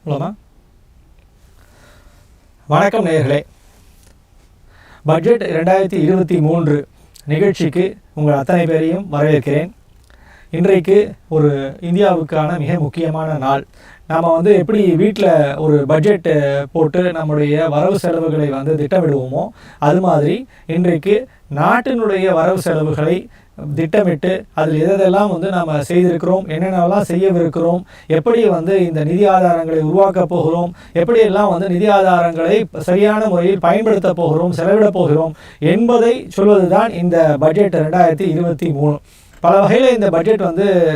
மூலமா வணக்கம் நேயர்களே. பட்ஜெட் 2023 நிகழ்ச்சிக்கு உங்கள் அத்தனை பேரையும் வரவேற்கிறேன். இன்றைக்கு ஒரு இந்தியாவுக்கான மிக முக்கியமான நாள். நாம் எப்படி வீட்டில் ஒரு பட்ஜெட் போட்டு நம்முடைய வரவு செலவுகளை திட்டமிடுவோமோ அது மாதிரி இன்றைக்கு நாட்டினுடைய வரவு செலவுகளை திட்டமிட்டு அதில் எதெல்லாம் நாம் செய்திருக்கிறோம், என்னென்னலாம் செய்யவிருக்கிறோம், எப்படி இந்த நிதி ஆதாரங்களை உருவாக்கப் போகிறோம், எப்படியெல்லாம் நிதி ஆதாரங்களை சரியான முறையில் பயன்படுத்த போகிறோம், செலவிட போகிறோம் என்பதை சொல்வது தான் இந்த பட்ஜெட் 2023. பல வகையில் இந்த பட்ஜெட்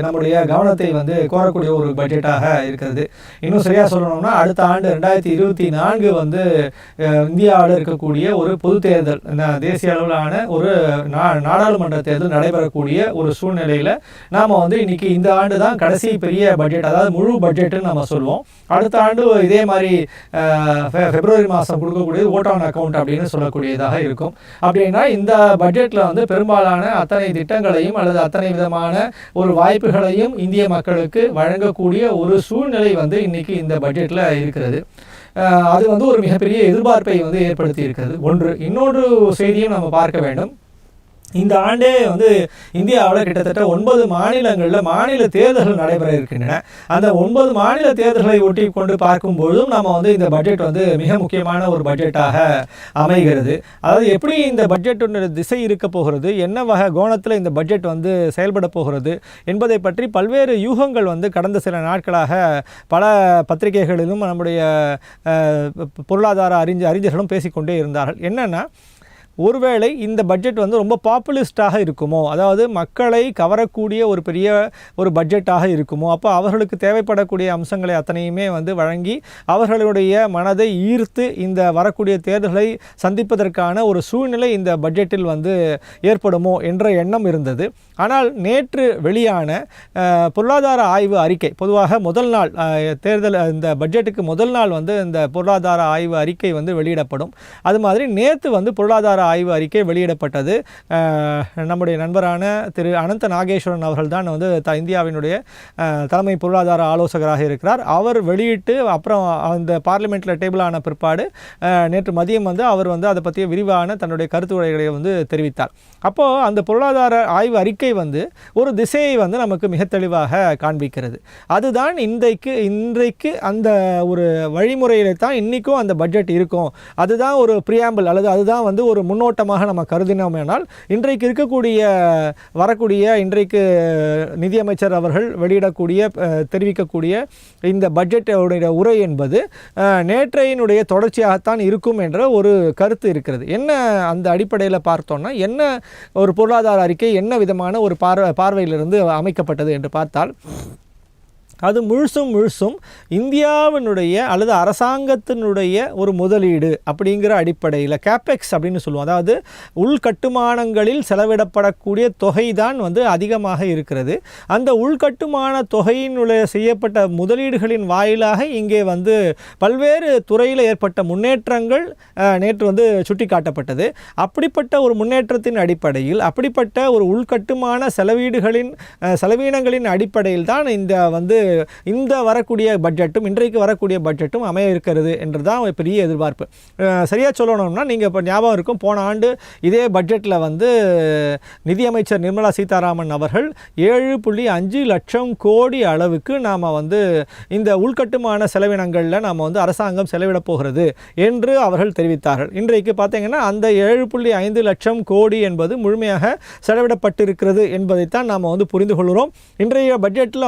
நம்முடைய கவனத்தை கோரக்கூடிய ஒரு பட்ஜெட்டாக இருக்கிறது. இன்னும் சரியாக சொல்லணும்னா அடுத்த ஆண்டு 2024 இந்தியாவில் இருக்கக்கூடிய ஒரு பொது தேர்தல், தேசிய அளவிலான ஒரு நாடாளுமன்ற தேர்தல் நடைபெறக்கூடிய ஒரு சூழ்நிலையில் நாம் இன்னைக்கு இந்த ஆண்டு தான் கடைசி பெரிய பட்ஜெட், அதாவது முழு பட்ஜெட்டுன்னு நம்ம சொல்லுவோம். அடுத்த ஆண்டு இதே மாதிரி பிப்ரவரி மாதம் கொடுக்கக்கூடிய ஓட் ஆன் அக்கௌண்ட் அப்படின்னு சொல்லக்கூடியதாக இருக்கும். அப்படின்னா இந்த பட்ஜெட்டில் பெரும்பாலான அத்தனை திட்டங்களையும் அல்லது அத்தனை விதமான ஒரு வாய்ப்புகளையும் இந்திய மக்களுக்கு வழங்கக்கூடிய ஒரு சூழ்நிலை இன்னைக்கு இந்த பட்ஜெட்டில் இருக்கிறது. அது ஒரு மிகப்பெரிய எதிர்பார்ப்பை ஏற்படுத்தி இருக்கிறது. ஒன்று. இன்னொரு செய்தியும் நம்ம பார்க்க வேண்டும். இந்த ஆண்டே இந்தியாவில் கிட்டத்தட்ட 9 மாநிலங்களில் மாநில தேர்தல்கள் நடைபெற இருக்கின்றன. அந்த 9 மாநில தேர்தல்களை ஒட்டி கொண்டு பார்க்கும்போதும் நம்ம இந்த பட்ஜெட் மிக முக்கியமான ஒரு பட்ஜெட்டாக அமைகிறது. அதாவது எப்படி இந்த பட்ஜெட்டுடைய திசை இருக்க போகிறது, என்ன வகை கோணத்தில் இந்த பட்ஜெட் செயல்பட போகிறது என்பதை பற்றி பல்வேறு யூகங்கள் கடந்த சில நாட்களாக பல பத்திரிகைகளிலும் நம்முடைய பொருளாதார அறிஞர்களும் பேசிக்கொண்டே இருந்தார்கள். என்னென்னா, ஒருவேளை இந்த பட்ஜெட் ரொம்ப பாப்புலிஸ்டாக இருக்குமோ, அதாவது மக்களை கவரக்கூடிய ஒரு பெரிய ஒரு பட்ஜெட்டாக இருக்குமோ, அப்போ அவர்களுக்கு தேவைப்படக்கூடிய அம்சங்களை அத்தனையுமே வழங்கி அவர்களுடைய மனதை ஈர்த்து இந்த வரக்கூடிய தேர்தல்களை சந்திப்பதற்கான ஒரு சூழ்நிலை இந்த பட்ஜெட்டில் ஏற்படுமோ என்ற எண்ணம் இருந்தது. ஆனால் நேற்று வெளியான பொருளாதார ஆய்வு அறிக்கை, பொதுவாக முதல் நாள் தேர்தல் இந்த பட்ஜெட்டுக்கு முதல் நாள் இந்த பொருளாதார ஆய்வு அறிக்கை வெளியிடப்படும். அது மாதிரி நேற்று பொருளாதார ஆய்வு அறிக்கை வெளியிடப்பட்டது. நம்முடைய நண்பரான திரு அனந்த நாகேஸ்வரன் அவர்கள் தான் இந்தியாவினுடைய தலைமை பொருளாதார ஆலோசகராக இருக்கிறார். அவர் வெளியிட்டு அப்புறம் அந்த பார்லிமெண்ட்டில் டேபிள் ஆன பிற்பாடு நேற்று மதியம் அவர் அதை பற்றிய விரிவான தன்னுடைய கருத்துரைகளை தெரிவித்தார். அப்போது அந்த பொருளாதார ஆய்வு அறிக்கை ஒரு திசையை நமக்கு மிக தெளிவாக காண்பிக்கிறது. அதுதான் இன்றைக்கு அந்த ஒரு வழிமுறையில தான் இன்றைக்கும் அந்த பட்ஜெட் இருக்கும். அதுதான் ஒரு பிரியாம்பிள் அல்லது அதுதான் ஒரு முன்னோட்டமாக நம்ம கருதினோம்னால் இன்றைக்கு இருக்கக்கூடிய இன்றைக்கு நிதியமைச்சர் அவர்கள் தெரிவிக்கக்கூடிய இந்த பட்ஜெட்டோடைய உரை என்பது நேற்றையினுடைய தொடர்ச்சியாகத்தான் இருக்கும் என்ற ஒரு கருத்து இருக்கிறது. என்ன அந்த அடிப்படையில் பார்த்தோம்னா, என்ன ஒரு பொருளாதார அறிக்கை என்ன விதமான ஒரு பார்வையிலிருந்து அமைக்கப்பட்டது என்று பார்த்தால், அது முழுசும் இந்தியாவினுடைய அல்லது அரசாங்கத்தினுடைய ஒரு முதலீடு அப்படிங்கிற அடிப்படையில் கேப்பெக்ஸ் அப்படின்னு சொல்லுவோம். அதாவது உள்கட்டுமானங்களில் செலவிடப்படக்கூடிய தொகை தான் அதிகமாக இருக்கிறது. அந்த உள்கட்டுமான தொகையினுடைய செய்யப்பட்ட முதலீடுகளின் வாயிலாக இங்கே பல்வேறு துறையில் ஏற்பட்ட முன்னேற்றங்கள் நேற்று சுட்டி காட்டப்பட்டது. அப்படிப்பட்ட ஒரு முன்னேற்றத்தின் அடிப்படையில், அப்படிப்பட்ட ஒரு உள்கட்டுமான செலவீனங்களின் அடிப்படையில் தான் இந்த வரக்கூடிய பட்ஜெட்டும் இன்றைக்கு வரக்கூடிய பட்ஜெட்டும் அமைய இருக்கிறது என்று தான் ஒரு பெரிய எதிர்பார்ப்பு. சரியாக சொல்லணும்னா, நீங்கள் இப்போ ஞாபகம் இருக்கும், போன ஆண்டு இதே பட்ஜெட்டில் நிதியமைச்சர் நிர்மலா சீதாராமன் அவர்கள் 7.5 லட்சம் கோடி அளவுக்கு நாம் இந்த உள்கட்டுமான செலவினங்களில் நாம் அரசாங்கம் செலவிட போகிறது என்று அவர்கள் தெரிவித்தார்கள். இன்றைக்கு பார்த்தீங்கன்னா அந்த 7.5 லட்சம் கோடி என்பது முழுமையாக செலவிடப்பட்டிருக்கிறது என்பதைத்தான் நாம் புரிந்து கொள்கிறோம். இன்றைய பட்ஜெட்டில்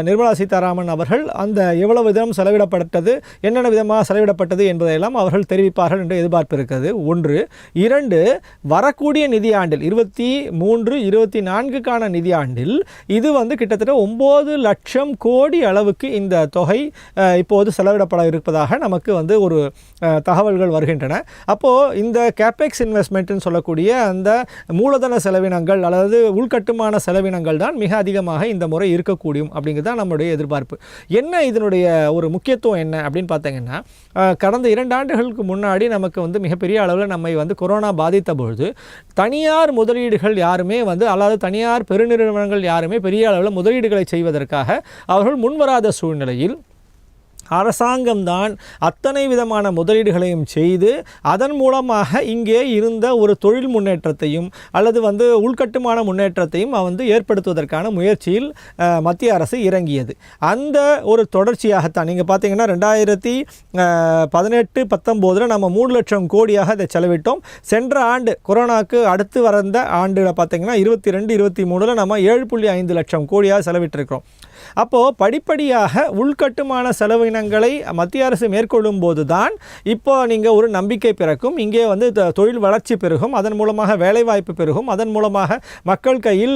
நிர்மலா சீதாராமன் அவர்கள் அந்த எவ்வளவு விதம் செலவிடப்பட்டது, என்னென்ன விதமாக செலவிடப்பட்டது என்பதையெல்லாம் அவர்கள் தெரிவிப்பார்கள் என்று எதிர்பார்ப்பு இருக்கிறது. 1. 2. வரக்கூடிய நிதியாண்டில் 23-24க்கான நிதியாண்டில் இது கிட்டத்தட்ட 9 லட்சம் கோடி அளவுக்கு இந்த தொகை இப்போது செலவிடப்பட இருப்பதாக நமக்கு ஒரு தகவல்கள் வருகின்றன. அப்போது இந்த கேப்பெக்ஸ் இன்வெஸ்ட்மெண்ட்னு சொல்லக்கூடிய அந்த மூலதன செலவினங்கள் அல்லது உள்கட்டுமான செலவினங்கள் தான் மிக அதிகமாக இந்த முறை இருக்கக்கூடும் அப்படிங்கிறது தான் நம்முடைய எதிர்பார்ப்பு. என்ன இதனுடைய ஒரு முக்கியத்துவம் என்ன அப்படின்னு பார்த்தீங்கன்னா, கடந்த 2 ஆண்டுகளுக்கு முன்னாடி நமக்கு மிகப்பெரிய அளவில் நம்மை கொரோனா பாதித்த பொழுது தனியார் முதலீடுகள் யாருமே அல்லாது தனியார் பெருநிறுவனங்கள் யாருமே பெரிய அளவில் முதலீடுகளை செய்வதற்காக அவர்கள் முன்வராத சூழ்நிலையில் அரசாங்கம்தான் அத்தனை விதமான முதலீடுகளையும் செய்து அதன் மூலமாக இங்கே இருந்த ஒரு தொழில் முன்னேற்றத்தையும் அல்லது உள்கட்டுமான முன்னேற்றத்தையும் ஏற்படுத்துவதற்கான முயற்சியில் மத்திய அரசு இறங்கியது. அந்த ஒரு தொடர்ச்சியாகத்தான் நீங்கள் பார்த்தீங்கன்னா 2018-19 நம்ம 3 லட்சம் கோடியாக அதை செலவிட்டோம். சென்ற ஆண்டு கொரோனாவுக்கு அடுத்து வந்த ஆண்டில் பார்த்தீங்கன்னா 22-23 நம்ம 7.5 லட்சம் கோடியாக செலவிட்டிருக்கிறோம். அப்போது படிப்படியாக உள்கட்டுமான செலவினங்களை மத்திய அரசு மேற்கொள்ளும் போது தான் இப்போ நீங்கள் ஒரு நம்பிக்கை பிறக்கும், இங்கே தொழில் வளர்ச்சி பெருகும், அதன் மூலமாக வேலைவாய்ப்பு பெருகும், அதன் மூலமாக மக்கள் கையில்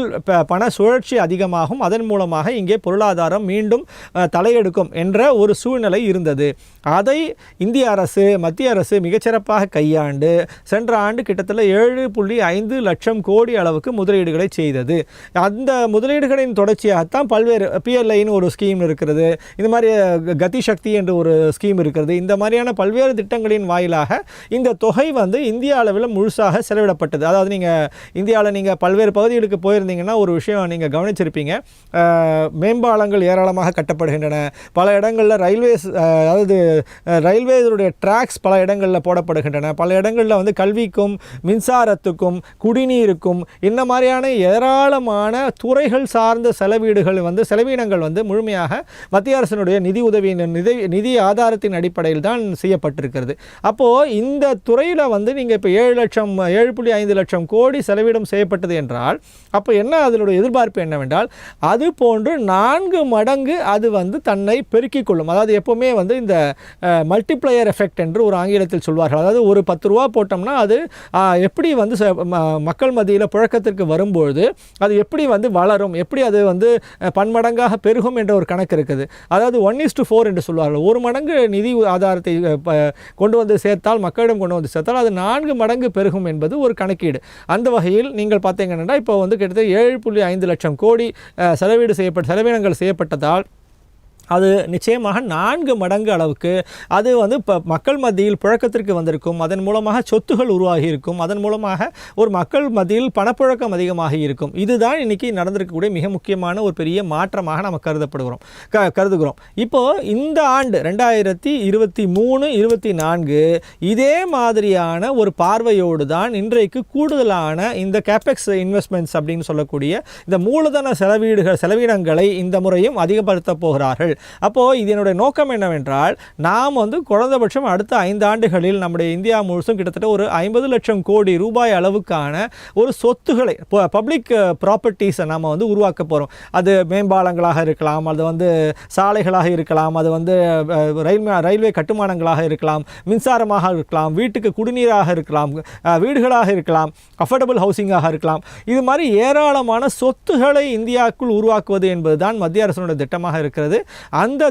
பண சுழற்சி அதிகமாகும், அதன் மூலமாக இங்கே பொருளாதாரம் மீண்டும் தலையெடுக்கும் என்ற ஒரு சூழ்நிலை இருந்தது. அதை இந்திய அரசு மத்திய அரசு மிகச்சிறப்பாக கையாண்டு சென்ற ஆண்டு கிட்டத்தட்ட 7.5 லட்சம் கோடி அளவுக்கு முதலீடுகளை செய்தது. அந்த முதலீடுகளின் தொடர்ச்சியாகத்தான் பல்வேறு PLIன்னு ஒரு ஸ்கீம் இருக்கிறது, இந்த மாதிரி கதி சக்தி என்று ஒரு ஸ்கீம் இருக்கிறது. இந்த மாதிரியான பல்வேறு திட்டங்களின் வாயிலாக இந்த தொகை இந்திய அளவில் முழுசாக செலவிடப்பட்டது. அதாவது இந்தியாவில் பல்வேறு பகுதிகளுக்கு போயிருந்தீங்கன்னா ஒரு விஷயம் நீங்கள் கவனிச்சிருப்பீங்க, மேம்பாலங்கள் ஏராளமாக கட்டப்படுகின்றன. பல இடங்களில் ரயில்வேஸுடைய ட்ராக்ஸ் பல இடங்களில் போடப்படுகின்றன. பல இடங்களில் கல்விக்கும் மின்சாரத்துக்கும் குடிநீருக்கும் இந்த மாதிரியான ஏராளமான துறைகள் சார்ந்த செலவினங்கள் முழுமையாக மத்திய அரசினுடைய நிதி உதவியின் நிதி ஆதாரத்தின் அடிப்படையில் தான் செய்யப்பட்டிருக்கிறது. அப்போது இந்த துறையில் நீங்கள் இப்போ 7.5 லட்சம் கோடி செலவிடம் செய்யப்பட்டது என்றால் அப்போ என்ன அதனுடைய எதிர்பார்ப்பு என்னவென்றால் அது போன்று 4 மடங்கு அது தன்னை பெருக்கிக் கொள்ளும். அதாவது எப்போவுமே இந்த மல்டிப்ளையர் எஃபெக்ட் என்று ஒரு ஆங்கிலத்தில் சொல்வார்கள். அதாவது ஒரு 10 ரூபா போட்டோம்னா அது எப்படி மக்கள் மத்தியில் புழக்கத்திற்கு வரும்பொழுது அது எப்படி வளரும், எப்படி அது பன்மடங்காக பெருகும் என்ற ஒரு கணக்கு இருக்குது. அதாவது 1:4 என்று சொல்வார்கள். 1 மடங்கு நிதி ஆதாரத்தை கொண்டு சேர்த்தால், மக்களிடம் கொண்டு சேர்த்தால் அது 4 மடங்கு பெருகும் என்பது ஒரு கணக்கீடு. அந்த வகையில் நீங்கள் பார்த்தீங்கன்னா இப்போ கிட்டத்தட்ட 7.5 லட்சம் கோடி செலவினங்கள் செய்யப்பட்டதால் அது நிச்சயமாக 4 மடங்கு அளவுக்கு அது மக்கள் மத்தியில் புழக்கத்திற்கு வந்திருக்கும். அதன் மூலமாக சொத்துகள் உருவாகி இருக்கும். அதன் மூலமாக ஒரு மக்கள் மத்தியில் பணப்புழக்கம் அதிகமாக இருக்கும். இதுதான் இன்றைக்கி நடந்திருக்கக்கூடிய மிக முக்கியமான ஒரு பெரிய மாற்றமாக நம்ம கருதுகிறோம். இப்போது இந்த ஆண்டு 2023-24 இதே மாதிரியான ஒரு பார்வையோடு தான் இன்றைக்கு கூடுதலான இந்த கேபெக்ஸ் இன்வெஸ்ட்மெண்ட்ஸ் அப்படின்னு சொல்லக்கூடிய இந்த மூலதன செலவினங்களை இந்த முறையும் அதிகப்படுத்த போகிறார்கள். அப்போது இதனுடைய நோக்கம் என்னவென்றால் நாம் குறைந்தபட்சம் அடுத்த 5 ஆண்டுகளில் நம்முடைய இந்தியா முழுசும் கிட்டத்தட்ட ஒரு 50 லட்சம் கோடி ரூபாய் அளவுக்கான ஒரு சொத்துக்களை பப்ளிக் ப்ராப்பர்ட்டிஸை நாம் உருவாக்க போகிறோம். அது மேம்பாலங்களாக இருக்கலாம், அது சாலைகளாக இருக்கலாம், அது ரயில்வே கட்டுமானங்களாக இருக்கலாம், மின்சாரமாக இருக்கலாம், வீட்டுக்கு குடிநீராக இருக்கலாம், வீடுகளாக இருக்கலாம், அஃபோர்டபுள் ஹவுசிங்காக இருக்கலாம். இது மாதிரி ஏராளமான சொத்துக்களை இந்தியாவுக்குள் உருவாக்குவது என்பதுதான் மத்திய அரசினுடைய திட்டமாக இருக்கிறது. அந்த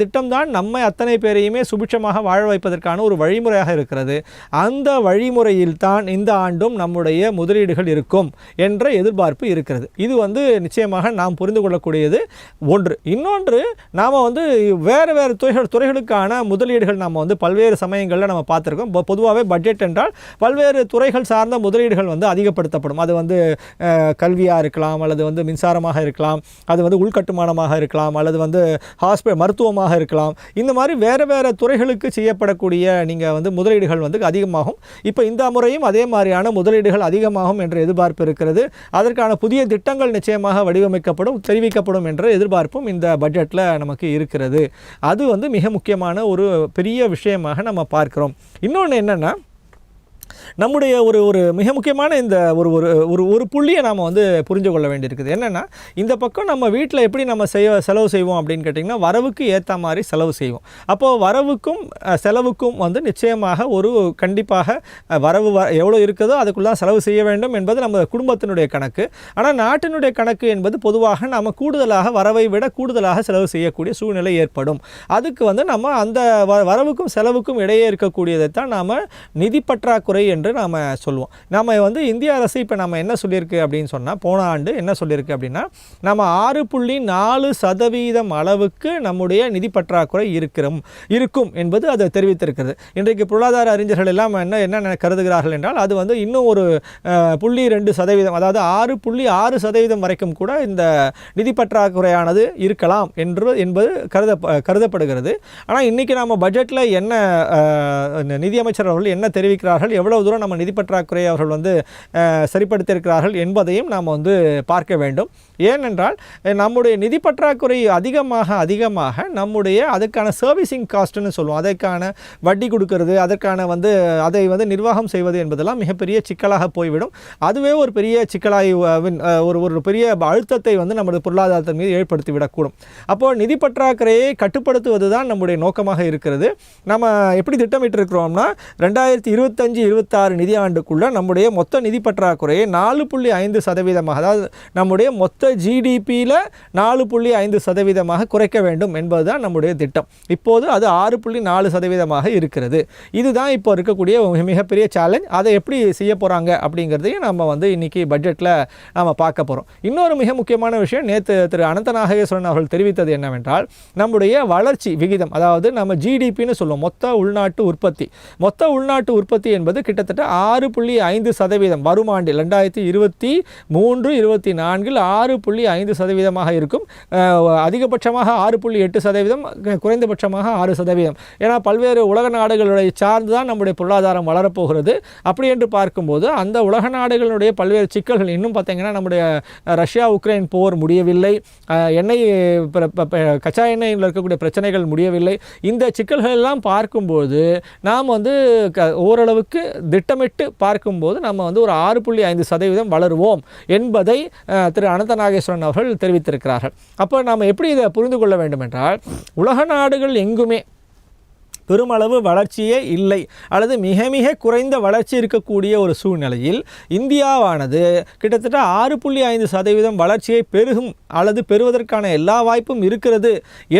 திட்டம் தான் நம்மை அத்தனை பேரையுமே சுபிட்சமாக வாழ வைப்பதற்கான ஒரு வழிமுறையாக இருக்கிறது. அந்த வழிமுறையில் தான் இந்த ஆண்டும் நம்முடைய முதலீடுகள் இருக்கும் என்ற எதிர்பார்ப்பு இருக்கிறது. இது நிச்சயமாக நாம் புரிந்து கொள்ளக்கூடியது ஒன்று. இன்னொன்று, நாம் வேறு துறைகளுக்கான முதலீடுகள் நாம் பல்வேறு சமயங்களில் நம்ம பார்த்துருக்கோம். பொதுவாகவே பட்ஜெட் என்றால் பல்வேறு துறைகள் சார்ந்த முதலீடுகள் அதிகப்படுத்தப்படும். அது கல்வியாக இருக்கலாம், அல்லது மின்சாரமாக இருக்கலாம், அது உள்கட்டுமானமாக இருக்கலாம், அல்லது மருத்துவமாக இருக்கலாம். இந்த மாதிரி வேறு துறைகளுக்கு செய்யப்படக்கூடிய நீங்கள் முதலீடுகள் அதிகமாகும். இப்போ இந்த முறையும் அதே மாதிரியான முதலீடுகள் அதிகமாகும் என்ற எதிர்பார்ப்பு இருக்கிறது. அதற்கான புதிய திட்டங்கள் நிச்சயமாக தெரிவிக்கப்படும் என்ற எதிர்பார்ப்பும் இந்த பட்ஜெட்டில் நமக்கு இருக்கிறது. அது மிக முக்கியமான ஒரு பெரிய விஷயமாக நம்ம பார்க்கிறோம். இன்னொன்று என்னென்னா, நம்முடைய ஒரு மிக முக்கியமான இந்த ஒரு புள்ளியை நாம் புரிஞ்சு கொள்ள வேண்டியிருக்குது. என்னென்னா, இந்த பக்கம் நம்ம வீட்டில் எப்படி நம்ம செலவு செய்வோம் அப்படின்னு கேட்டிங்கன்னா, வரவுக்கு ஏற்ற மாதிரி செலவு செய்வோம். அப்போது வரவுக்கும் செலவுக்கும் நிச்சயமாக கண்டிப்பாக வரவு எவ்வளோ இருக்குதோ அதுக்குள்ளே செலவு செய்ய வேண்டும் என்பது நம்ம குடும்பத்தினுடைய கணக்கு. ஆனால் நாட்டினுடைய கணக்கு என்பது பொதுவாக நம்ம கூடுதலாக வரவை விட கூடுதலாக செலவு செய்யக்கூடிய சூழ்நிலை ஏற்படும். அதுக்கு நம்ம அந்த வரவுக்கும் செலவுக்கும் இடையே இருக்கக்கூடியதை தான் நாம் நிதி பற்றாக்குறை முறை என்று நாம் சொல்லுவோம். நம்ம வந்து இந்திய அரசு இப்போ நம்ம என்ன சொல்லியிருக்கு அப்படின்னு சொன்னால், போன ஆண்டு என்ன சொல்லியிருக்கு அப்படின்னா, நம்ம 6.4% அளவுக்கு நம்முடைய நிதி பற்றாக்குறை இருக்கும் என்பது அதை தெரிவித்திருக்கிறது. இன்றைக்கு பொருளாதார அறிஞர்கள் எல்லாம் என்ன கருதுகிறார்கள் என்றால், அது வந்து இன்னும் ஒரு 0.2%, அதாவது 6.6% வரைக்கும் கூட இந்த நிதி பற்றாக்குறையானது இருக்கலாம் என்பது கருதப்படுகிறது. ஆனால் இன்றைக்கி நம்ம பட்ஜெட்டில் என்ன நிதியமைச்சர் அவர்கள் என்ன தெரிவிக்கிறார்கள், எவ்வளவு தூரம் நம்ம நிதி பற்றாக்குறையை அவர்கள் வந்து சரிப்படுத்தியிருக்கிறார்கள் என்பதையும் நாம் வந்து பார்க்க வேண்டும். ஏனென்றால் நம்முடைய நிதி பற்றாக்குறை அதிகமாக நம்முடைய அதுக்கான சர்வீசிங் காஸ்ட்னு சொல்லுவோம், அதற்கான வட்டி கொடுக்கறது, அதற்கான வந்து அதை வந்து நிர்வாகம் செய்வது என்பதெல்லாம் மிகப்பெரிய சிக்கலாக போய்விடும். அதுவே ஒரு பெரிய சிக்கலாய் ஒரு பெரிய அழுத்தத்தை வந்து நமது பொருளாதாரத்தின் மீது ஏற்படுத்திவிடக்கூடும். அப்போது நிதி பற்றாக்குறையை கட்டுப்படுத்துவது தான் நம்முடைய நோக்கமாக இருக்கிறது. நம்ம எப்படி திட்டமிட்டிருக்கிறோம்னா, 2025-26 நிதியாண்டுக்குள்ளே நம்முடைய மொத்த நிதி பற்றாக்குறையை 4.5%, அதாவது நம்முடைய மொத்த ஜிடிபியில் 4.5% குறைக்க வேண்டும் என்பதுதான் நம்முடைய திட்டம். இப்போது அது 6.4% இருக்கிறது. இதுதான் இப்போ இருக்கக்கூடிய மிகப்பெரிய சேலஞ்ச். அதை எப்படி செய்ய போகிறாங்க அப்படிங்கிறதையும் நம்ம வந்து இன்றைக்கி பட்ஜெட்டில் நம்ம பார்க்க போகிறோம். இன்னொரு மிக முக்கியமான விஷயம், நேற்று திரு அனந்த நாகேஸ்வரன் அவர்கள் தெரிவித்தது என்னவென்றால், நம்முடைய வளர்ச்சி விகிதம், அதாவது நம்ம ஜிடிபின்னு சொல்லுவோம், மொத்த உள்நாட்டு உற்பத்தி என்பது கிட்டத்தட்ட 6.5% வரும் ஆண்டில் 2023-24 6.5% இருக்கும். அதிகபட்சமாக 6.8%, குறைந்தபட்சமாக 6%. ஏன்னா பல்வேறு உலக நாடுகளுடைய சார்ந்து தான் நம்முடைய பொருளாதாரம் வளரப்போகிறது. அப்படி என்று பார்க்கும்போது அந்த உலக நாடுகளுடைய பல்வேறு சிக்கல்கள் இன்னும் பார்த்தீங்கன்னா, நம்முடைய ரஷ்யா உக்ரைன் போர் முடியவில்லை, கச்சா எண்ணெயில் இருக்கக்கூடிய பிரச்சனைகள் முடியவில்லை. இந்த சிக்கல்கள் எல்லாம் பார்க்கும்போது நாம் வந்து ஓரளவுக்கு திட்டமிட்டு பார்க்கும்போது நம்ம வந்து ஒரு 6.5% வளருவோம் என்பதை திரு அனந்த நாகேஸ்வரன் அவர்கள் தெரிவித்திருக்கிறார்கள். அப்போ நாம் எப்படி இதை புரிந்து கொள்ள வேண்டும் என்றால், உலக நாடுகள் எங்குமே பெருமளவு வளர்ச்சியே இல்லை அல்லது மிக மிக குறைந்த வளர்ச்சி இருக்கக்கூடிய ஒரு சூழ்நிலையில் இந்தியாவானது கிட்டத்தட்ட 6.5% வளர்ச்சியை பெருகும் அல்லது பெறுவதற்கான எல்லா வாய்ப்பும் இருக்கிறது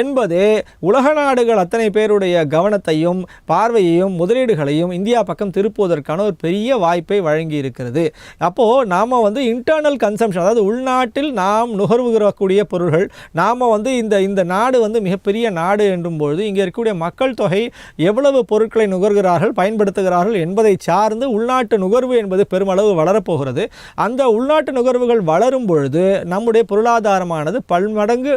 என்பதே உலக நாடுகள் அத்தனை பேருடைய கவனத்தையும் பார்வையையும் முதலீடுகளையும் இந்தியா பக்கம் திருப்புவதற்கான ஒரு பெரிய வாய்ப்பை வழங்கி இருக்கிறது. அப்போது நாம் வந்து இன்டர்னல் கன்சம்ஷன், அதாவது உள்நாட்டில் நாம் நுகர்வுகிறக்கூடிய பொருள்கள், நாம் வந்து இந்த நாடு வந்து மிகப்பெரிய நாடு என்றும்பொழுது இங்கே இருக்கக்கூடிய மக்கள் தொகை எவ்வளவு பொருட்களை நுகர்கிறார்கள், பயன்படுத்துகிறார்கள் என்பதை சார்ந்து உள்நாட்டு நுகர்வு என்பது பெருமளவு வளரப்போகிறது. அந்த உள்நாட்டு நுகர்வுகள் வளரும் பொழுது நம்முடைய பொருளாதாரமானது பல்மடங்கு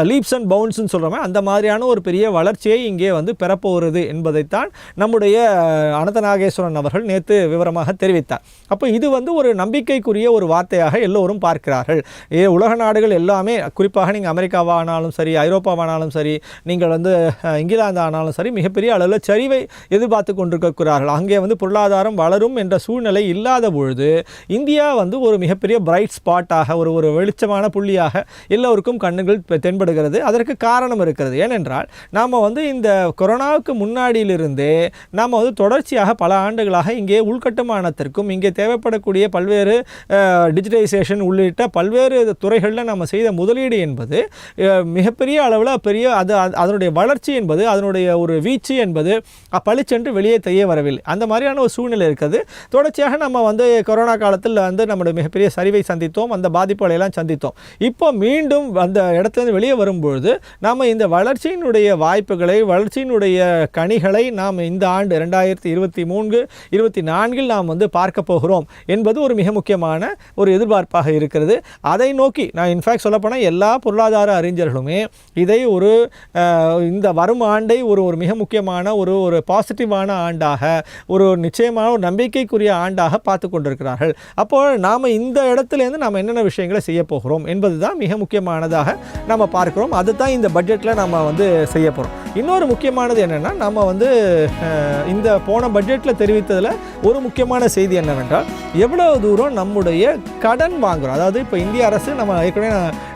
லீப்ஸ் அண்ட் பவுன்ஸ்ன்னு சொல்கிறோமே, அந்த மாதிரியான ஒரு பெரிய வளர்ச்சியை இங்கே வந்து பெறப்போகிறது என்பதைத்தான் நம்முடைய அனந்த நாகேஸ்வரன் அவர்கள் நேற்று விவரமாக தெரிவித்தார். அப்போ இது வந்து ஒரு நம்பிக்கைக்குரிய ஒரு வார்த்தையாக எல்லோரும் பார்க்கிறார்கள். உலக நாடுகள் எல்லாமே, குறிப்பாக நீங்கள் அமெரிக்காவானாலும் சரி, ஐரோப்பாவானாலும் சரி, நீங்கள் வந்து இங்கிலாந்து ஆனாலும் சரி, மிகப்பெரிய அளவில் சரிவை எதிர்பார்த்து கொண்டிருக்கிறார்கள். அங்கே வந்து பொருளாதாரம் வளரும் என்ற சூழ்நிலை இல்லாத பொழுது இந்தியா வந்து ஒரு மிகப்பெரிய பிரைட் ஸ்பாட்டாக, ஒரு வெளிச்சமான புள்ளியாக எல்லோருக்கும் கண்ணுகள் தென்படுகிறது. அதற்கு காரணம் இருக்கிறது. ஏனென்றால் நாம் வந்து இந்த கொரோனாவுக்கு முன்னாடியிலிருந்தே நாம் வந்து தொடர்ச்சியாக பல ஆண்டுகளாக இங்கே உள்கட்டுமானத்திற்கும் இங்கே தேவைப்படக்கூடிய பல்வேறு டிஜிட்டலைசேஷன் உள்ளிட்ட பல்வேறு துறைகளில் நம்ம செய்த முதலீடு என்பது மிகப்பெரிய அளவில் அதனுடைய வளர்ச்சி என்பது, அதனுடைய ஒரு வீச்சு என்பது பளிச்சென்று வெளியே தெரிய வரவில்லை. அந்த மாதிரியான ஒரு சூழ்நிலை இருக்கிறது. தொடர்ச்சியாக நம்ம வந்து கொரோனா காலத்தில் வந்து நம்முடைய மிகப்பெரிய சரிவை சந்தித்தோம், அந்த பாதிப்புகளை எல்லாம் சந்தித்தோம். இப்போ மீண்டும் அந்த இடத்துலேருந்து வெளியே வரும்பொழுது நாம் இந்த வளர்ச்சியினுடைய வாய்ப்புகளை, வளர்ச்சியினுடைய கனிகளை நாம் இந்த ஆண்டு 2023-24 நாம் வந்து பார்க்க போகிறோம் என்பது ஒரு மிக முக்கியமான ஒரு எதிர்பார்ப்பாக இருக்கிறது. அதை நோக்கி நான் இன்ஃபேக்ட் சொல்லப்போனால் எல்லா பொருளாதார அறிஞர்களுமே இதை இந்த வரும் ஆண்டை ஒரு மிக முக்கியமான ஒரு பாசிட்டிவான ஆண்டாக, ஒரு நிச்சயமான ஒரு நம்பிக்கைக்குரிய ஆண்டாக பார்த்து கொண்டிருக்கிறார்கள். அப்போ நாம் இந்த இடத்துலேருந்து நாம் என்னென்ன விஷயங்களை செய்ய போகிறோம் என்பது தான் மிக முக்கியமானதாக நம்ம பார்க்கிறோம். அதுதான் இந்த பட்ஜெட்டில் நம்ம வந்து செய்ய போகிறோம். இன்னொரு முக்கியமானது என்னென்னா, நம்ம வந்து இந்த போன பட்ஜெட்டில் தெரிவித்ததில் ஒரு முக்கியமான செய்தி என்னவென்றால், எவ்வளவு தூரம் நம்முடைய கடன் வாங்குகிறோம். அதாவது இப்போ இந்திய அரசு, நம்ம ஏற்கனவே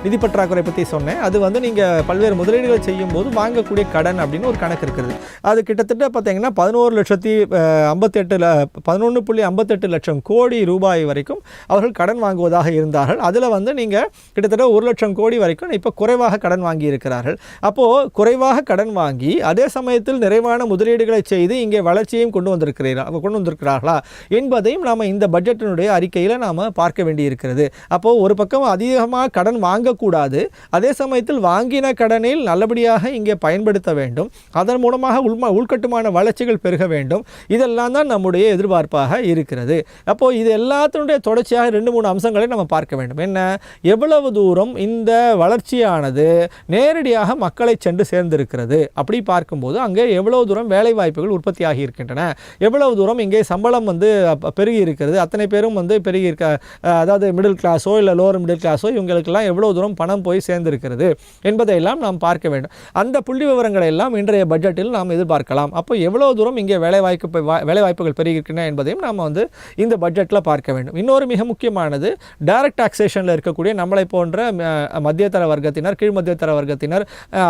நிதி பற்றாக்குறை பற்றி சொன்னேன், அது வந்து நீங்கள் பல்வேறு முதலீடுகள் செய்யும் போது வாங்கக்கூடிய கடன் அப்படின்னு ஒரு கணக்கு இருக்கிறது. அது கிட்டத்தட்ட பார்த்தீங்கன்னா 11.58 லட்சம் கோடி ரூபாய் வரைக்கும் அவர்கள் கடன் வாங்குவதாக இருந்தார்கள். அதில் வந்து நீங்கள் கிட்டத்தட்ட 1 லட்சம் கோடி வரைக்கும் இப்போ குறைவாக கடன் வாங்கி இருக்கிறார்கள். அப்போது குறைவாக கடன் வாங்கி வாங்கி அதே சமயத்தில் நிறைவான முதலீடுகளை செய்து இங்கே வளர்ச்சியையும் கொண்டு வந்திருக்கிறார்களா என்பதையும் நாம் இந்த பட்ஜெட்டினுடைய அறிக்கையில் நாம் பார்க்க வேண்டியிருக்கிறது. அப்போது ஒரு பக்கம் அதிகமாக கடன் வாங்கக்கூடாது, அதே சமயத்தில் வாங்கின கடனில் நல்லபடியாக இங்கே பயன்படுத்த வேண்டும், அதன் மூலமாக உள்கட்டுமான வளர்ச்சிகள் பெருக வேண்டும். இதெல்லாம் தான் நம்முடைய எதிர்பார்ப்பாக இருக்கிறது. அப்போது இது எல்லாத்தினுடைய தொடர்ச்சியாக 2-3 அம்சங்களை நம்ம பார்க்க வேண்டும். என்ன, எவ்வளவு தூரம் இந்த வளர்ச்சியானது நேரடியாக மக்களை சென்று சேர்ந்திருக்கிறது. அப்படி பார்க்கும்போது அங்கே எவ்வளவு தூரம் வேலை வாய்ப்புகள் உற்பத்தி ஆகியிருக்கின்றன, எவ்வளவு தூரம் இங்கே சம்பளம் பெருகி இருக்கிறது, அத்தனை பேரும் பெருகி இருக்க, அதாவது மிடில் கிளாஸோ இல்லை லோவர் மிடில் கிளாஸோ இவங்களுக்கெல்லாம் எவ்வளவு தூரம் பணம் போய் சேர்ந்திருக்கிறது என்பதையெல்லாம் நாம் பார்க்க வேண்டும். அந்த புள்ளி விவரங்களை எல்லாம் இன்றைய பட்ஜெட்டில் நாம் எதிர்பார்க்கலாம். அப்போ எவ்வளவு தூரம் இங்கே வேலைவாய்ப்புகள் பெருகியிருக்கின்றன என்பதையும் நாம் இந்த பட்ஜெட்டில் பார்க்க வேண்டும். இன்னொரு மிக முக்கியமானது, டைரக்ட் டாக்ஸேஷனில் இருக்கக்கூடிய நம்மளை போன்ற மத்தியதர வர்க்கத்தினர், கீழ் மத்தியதர வர்க்கத்தினர்,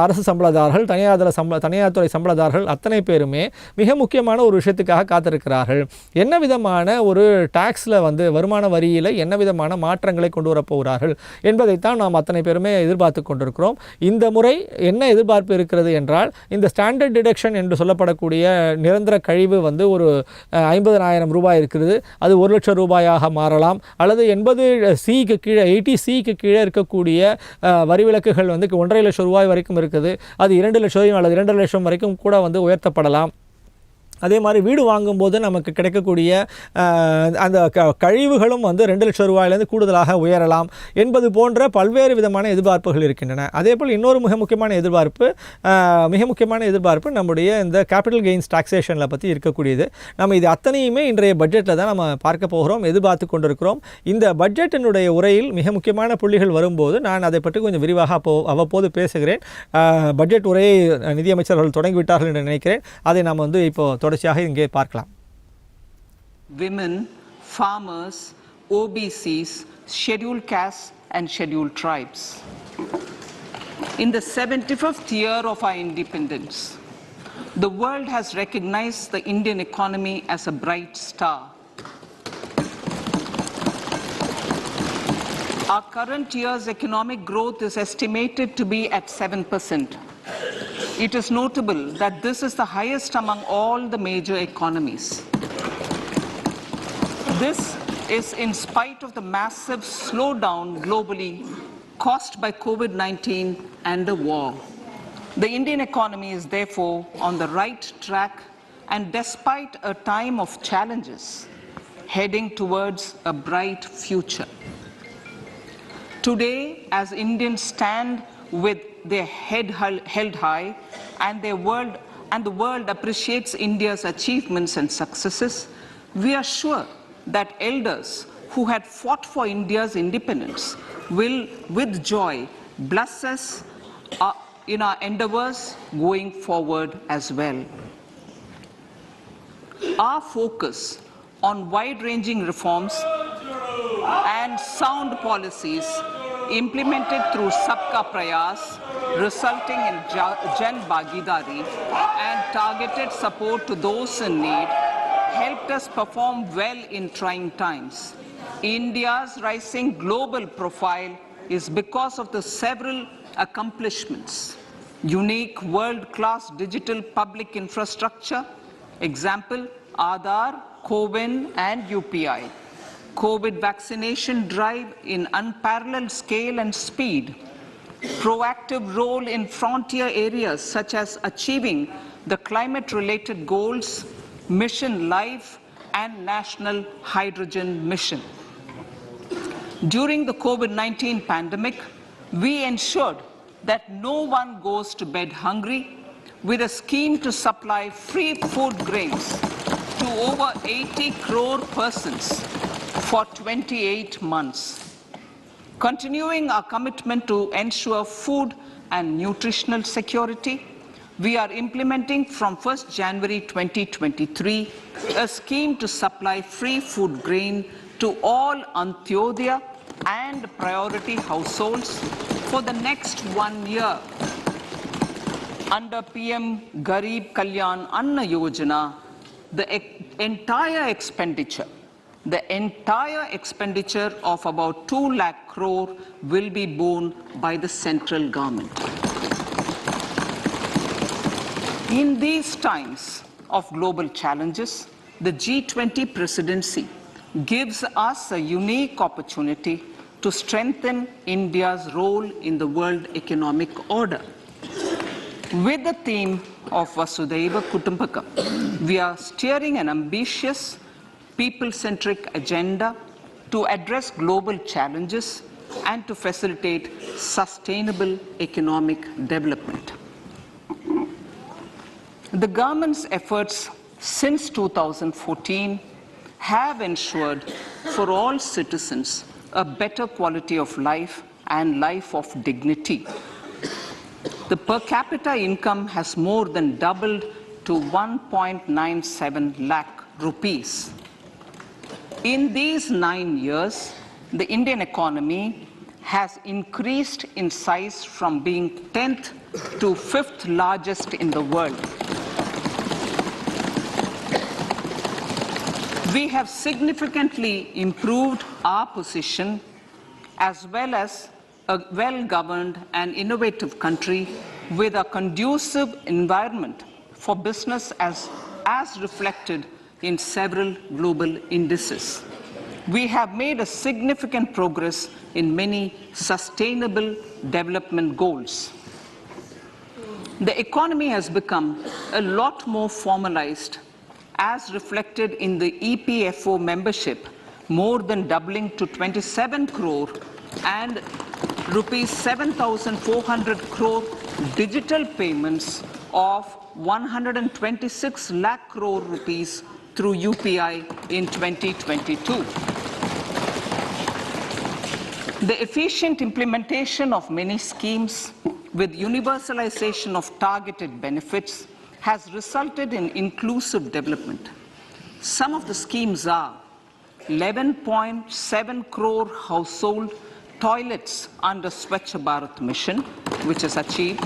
அரசு சம்பளதாரர்கள், தனியார் துறை சம்பளதாரர்கள் அத்தனை பேருமே மிக முக்கியமான ஒரு விஷயத்துக்காக காத்திருக்கிறார்கள். என்ன விதமான ஒரு டாக்ஸில் வருமான வரியில் என்ன விதமான மாற்றங்களை கொண்டு வரப்போகிறார்கள் என்பதைத்தான் நாம் அத்தனை பேருமே எதிர்பார்த்து கொண்டிருக்கிறோம். இந்த முறை என்ன எதிர்பார்ப்பு இருக்கிறது என்றால், இந்த ஸ்டாண்டர்ட் டிடக்ஷன் என்று சொல்லப்படக்கூடிய நிரந்தர கழிவு ஒரு 50,000 ரூபாய் இருக்கிறது, அது 1 லட்சம் ரூபாயாக மாறலாம், அல்லது 80C கீழே 80C கீழே இருக்கக்கூடிய வரி விலக்குகள் 1.5 லட்சம் ரூபாய் வரைக்கும் இருக்குது, அது 2 லட்சம் அல்லது 2.5 லட்சம் வரைக்கும் கூட உயர்த்தப்படலாம். அதே மாதிரி வீடு வாங்கும்போது நமக்கு கிடைக்கக்கூடிய அந்த கழிவுகளும் 2 லட்சம் ரூபாயிலேருந்து கூடுதலாக உயரலாம் என்பது போன்ற பல்வேறு விதமான எதிர்பார்ப்புகள் இருக்கின்றன. அதே போல் இன்னொரு மிக முக்கியமான எதிர்பார்ப்பு நம்முடைய இந்த கேபிட்டல் கெயின்ஸ் டாக்ஸேஷனில் பற்றி இருக்கக்கூடியது. நம்ம இது அத்தனையுமே இன்றைய பட்ஜெட்டில் தான் நம்ம பார்க்க போகிறோம், எதிர்பார்த்து கொண்டிருக்கிறோம். இந்த பட்ஜெட்டினுடைய உரையில் மிக முக்கியமான புள்ளிகள் வரும்போது நான் அதை பற்றி கொஞ்சம் விரிவாக அவ்வப்போது பேசுகிறேன். பட்ஜெட் உரையை நிதியமைச்சர்கள் தொடங்கிவிட்டார்கள் என்று நினைக்கிறேன். அதை நாம் இப்போ தொடர்ச்சியாக இங்கே பார்க்கலாம். Women, farmers, OBCs, scheduled castes and scheduled tribes. In the 75th year of our independence, the world has recognized the Indian economy as a bright star. Our current year's economic growth is estimated to be at 7%. It is notable that this is the highest among all the major economies. This is in spite of the massive slowdown globally caused by COVID-19 and the war. The Indian economy is therefore on the right track, and despite a time of challenges, heading towards a bright future. Today, as Indians stand with their head held high, and the world appreciates India's achievements and successes, we are sure that elders who had fought for India's independence will, with joy, bless us in our endeavors going forward as well. Our focus on wide-ranging reforms and sound policies implemented through Sabka Prayas, resulting in Jan Bhagidari and targeted support to those in need, helped us perform well in trying times. India's rising global profile is because of the several accomplishments: unique world-class digital public infrastructure, example Aadhaar, CoWIN and UPI, COVID vaccination drive in unparalleled scale and speed, proactive role in frontier areas such as achieving the climate-related goals, Mission Life and National Hydrogen Mission. During the COVID-19 pandemic, we ensured that no one goes to bed hungry with a scheme to supply free food grains to over 80 crore persons for 28 months. Continuing our commitment to ensure food and nutritional security, we are implementing from 1st January 2023 a scheme to supply free food grain to all Antyodaya and priority households for the next 1 year. Under PM Garib Kalyan Anna Yojana, the entire expenditure of about 2 lakh crore will be borne by the central government. In these times of global challenges, the G20 presidency gives us a unique opportunity to strengthen India's role in the world economic order. With the theme of Vasudhaiva Kutumbakam, we are steering an ambitious, people-centric agenda to address global challenges and to facilitate sustainable economic development. The government's efforts since 2014 have ensured for all citizens a better quality of life and life of dignity. The per capita income has more than doubled to 1.97 lakh rupees. In these 9 years, the Indian economy has increased in size from being 10th to 5th largest in the world. We have significantly improved our position as well as a well-governed and innovative country with a conducive environment for business as reflected in several global indices. We have made a significant progress in many sustainable development goals. The economy has become a lot more formalized as reflected in the EPFO membership, more than doubling to 27 crore and rupees 7,400 crore digital payments of 126 lakh crore rupees through UPI in 2022. The efficient implementation of many schemes with universalization of targeted benefits has resulted in inclusive development. Some of the schemes are 11.7 crore household toilets under Swachh Bharat mission, which is achieved,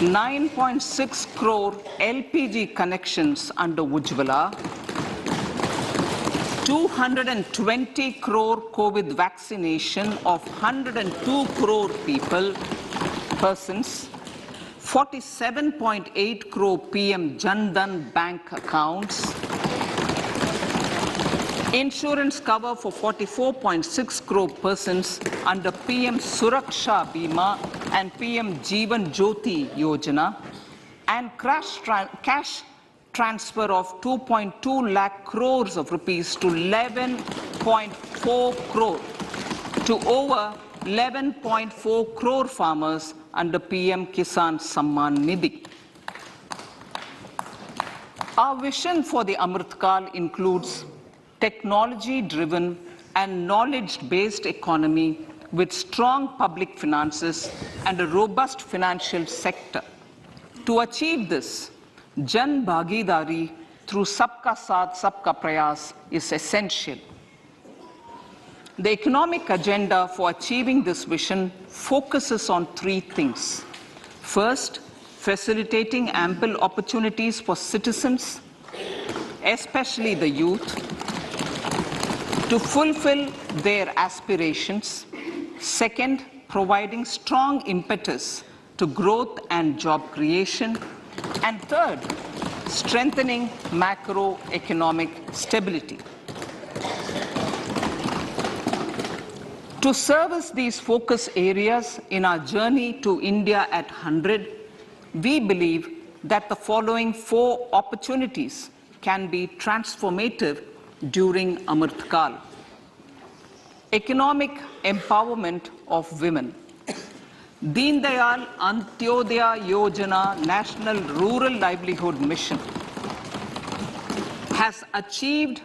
9.6 crore LPG connections under Ujjwala, 220 crore COVID vaccination of 102 crore persons, 47.8 crore PM Jan Dhan bank accounts, insurance cover for 44.6 crore persons under PM Suraksha Bima and PM Jeevan Jyoti Yojana, and cash transfer of 2.2 lakh crores of rupees to 11.4 crore to over 11.4 crore farmers under PM Kisan Samman Nidhi. Our vision for the Amrit Kal includes technology-driven and knowledge-based economy with strong public finances and a robust financial sector. To achieve this, Jan Bhagidari through Sabka Saath, Sabka Prayas is essential. The economic agenda for achieving this vision focuses on three things. First, facilitating ample opportunities for citizens, especially the youth, to fulfill their aspirations. Second, providing strong impetus to growth and job creation. And third, strengthening macroeconomic stability. To service these focus areas in our journey to India at 100, we believe that the following 4 opportunities can be transformative during Amrit Kal. Economic empowerment of women. Deen Dayal Antyodaya Yojana National Rural Livelihood Mission has achieved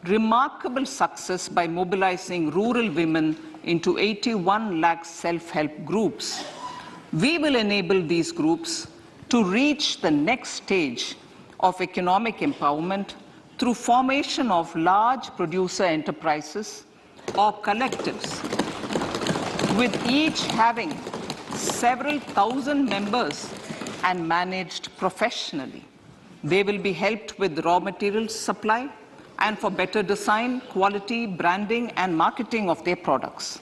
remarkable success by mobilizing rural women into 81 lakh self-help groups. We will enable these groups to reach the next stage of economic empowerment through formation of large producer enterprises or collectives, with each having several thousand members and managed professionally. They will be helped with raw materials supply and for better design, quality, branding, and marketing of their products.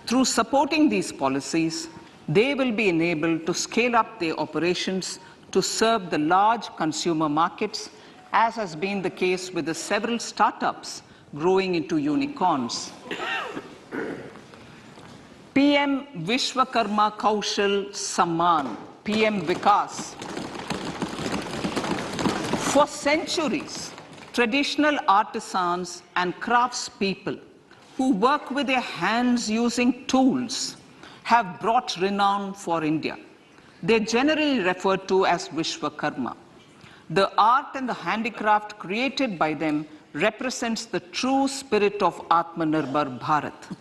Through supporting these policies, they will be enabled to scale up their operations to serve the large consumer markets, as has been the case with the several startups growing into unicorns. PM Vishwakarma Kaushal Samman, PM Vikas. For centuries, traditional artisans and craftspeople who work with their hands using tools have brought renown for India. They're generally referred to as Vishwakarma. The art and the handicraft created by them represents the true spirit of Atmanirbhar Bharat.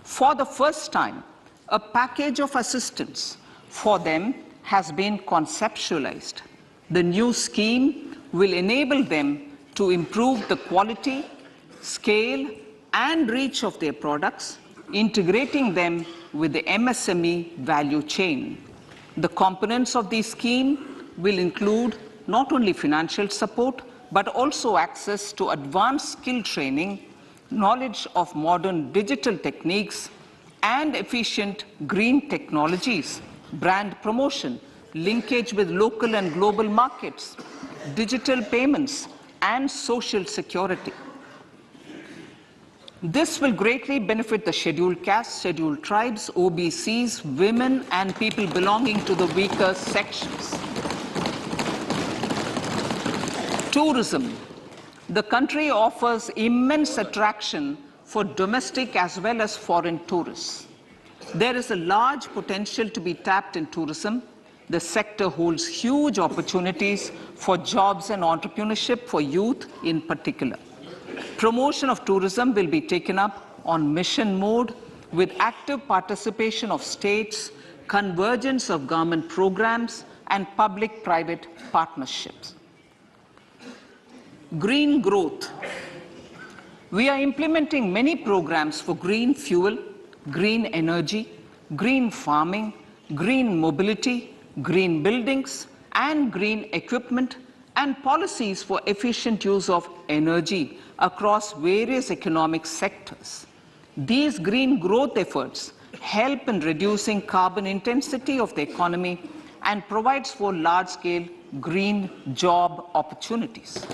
For the first time, a package of assistance for them has been conceptualized. The new scheme will enable them to improve the quality, scale, and reach of their products, integrating them with the MSME value chain. The components of this scheme will include not only financial support, but also access to advanced skill training, knowledge of modern digital techniques, and efficient green technologies, brand promotion, linkage with local and global markets, digital payments, and social security. This will greatly benefit the scheduled castes, scheduled tribes, OBCs, women, and people belonging to the weaker sections. Tourism. The country offers immense attraction for domestic as well as foreign tourists. There is a large potential to be tapped in tourism. The sector holds huge opportunities for jobs and entrepreneurship for youth in particular. Promotion of tourism will be taken up on mission mode with active participation of states, convergence of government programs, and public-private partnerships. Green growth. We are implementing many programs for green fuel, green energy, green farming, green mobility, green buildings, and green equipment, and policies for efficient use of energy across various economic sectors. These green growth efforts help in reducing carbon intensity of the economy and provides for large-scale green job opportunities.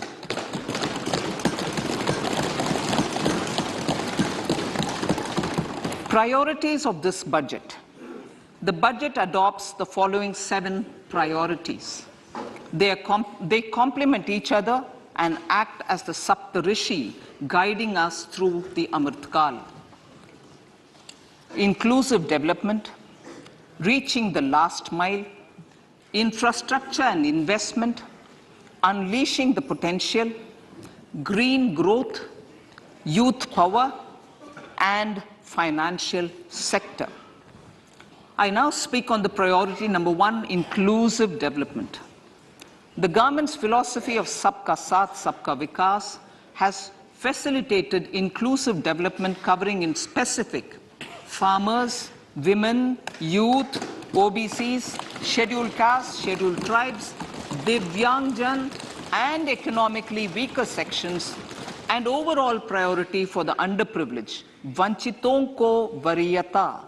Priorities of this budget. The budget adopts the following 7 priorities. They complement each other and act as the Saptarishi guiding us through the Amritkal. Inclusive development, reaching the last mile, infrastructure and investment, unleashing the potential, green growth, youth power, and financial sector. I now speak on the priority number 1, inclusive development. The government's philosophy of Sabka Saath, Sabka Vikas has facilitated inclusive development covering in specific farmers, women, youth, OBCs, scheduled castes, scheduled tribes, Divyangjan, and economically weaker sections, and overall priority for the underprivileged, Vanchiton ko Variyata.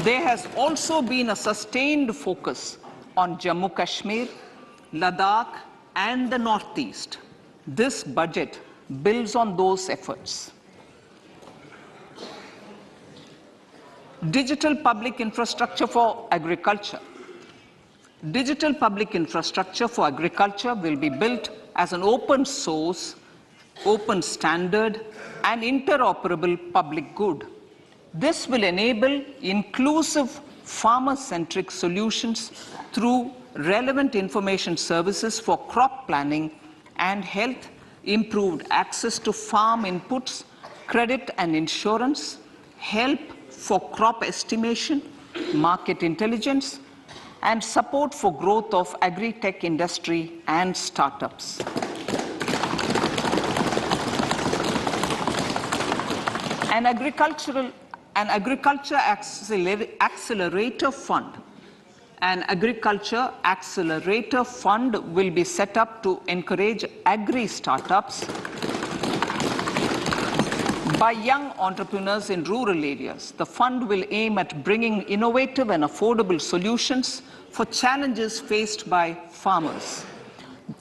There has also been a sustained focus on Jammu Kashmir, Ladakh, and the Northeast. This budget builds on those efforts. Digital public infrastructure for agriculture. Digital public infrastructure for agriculture will be built as an open source, open standard, and interoperable public good. This will enable inclusive farmer-centric solutions through relevant information services for crop planning and health, improved access to farm inputs, credit and insurance, help for crop estimation, market intelligence, and support for growth of agri-tech industry and startups. An agriculture accelerator fund. An agriculture accelerator fund will be set up to encourage agri startups, by young entrepreneurs in rural areas. The fund will aim at bringing innovative and affordable solutions for challenges faced by farmers.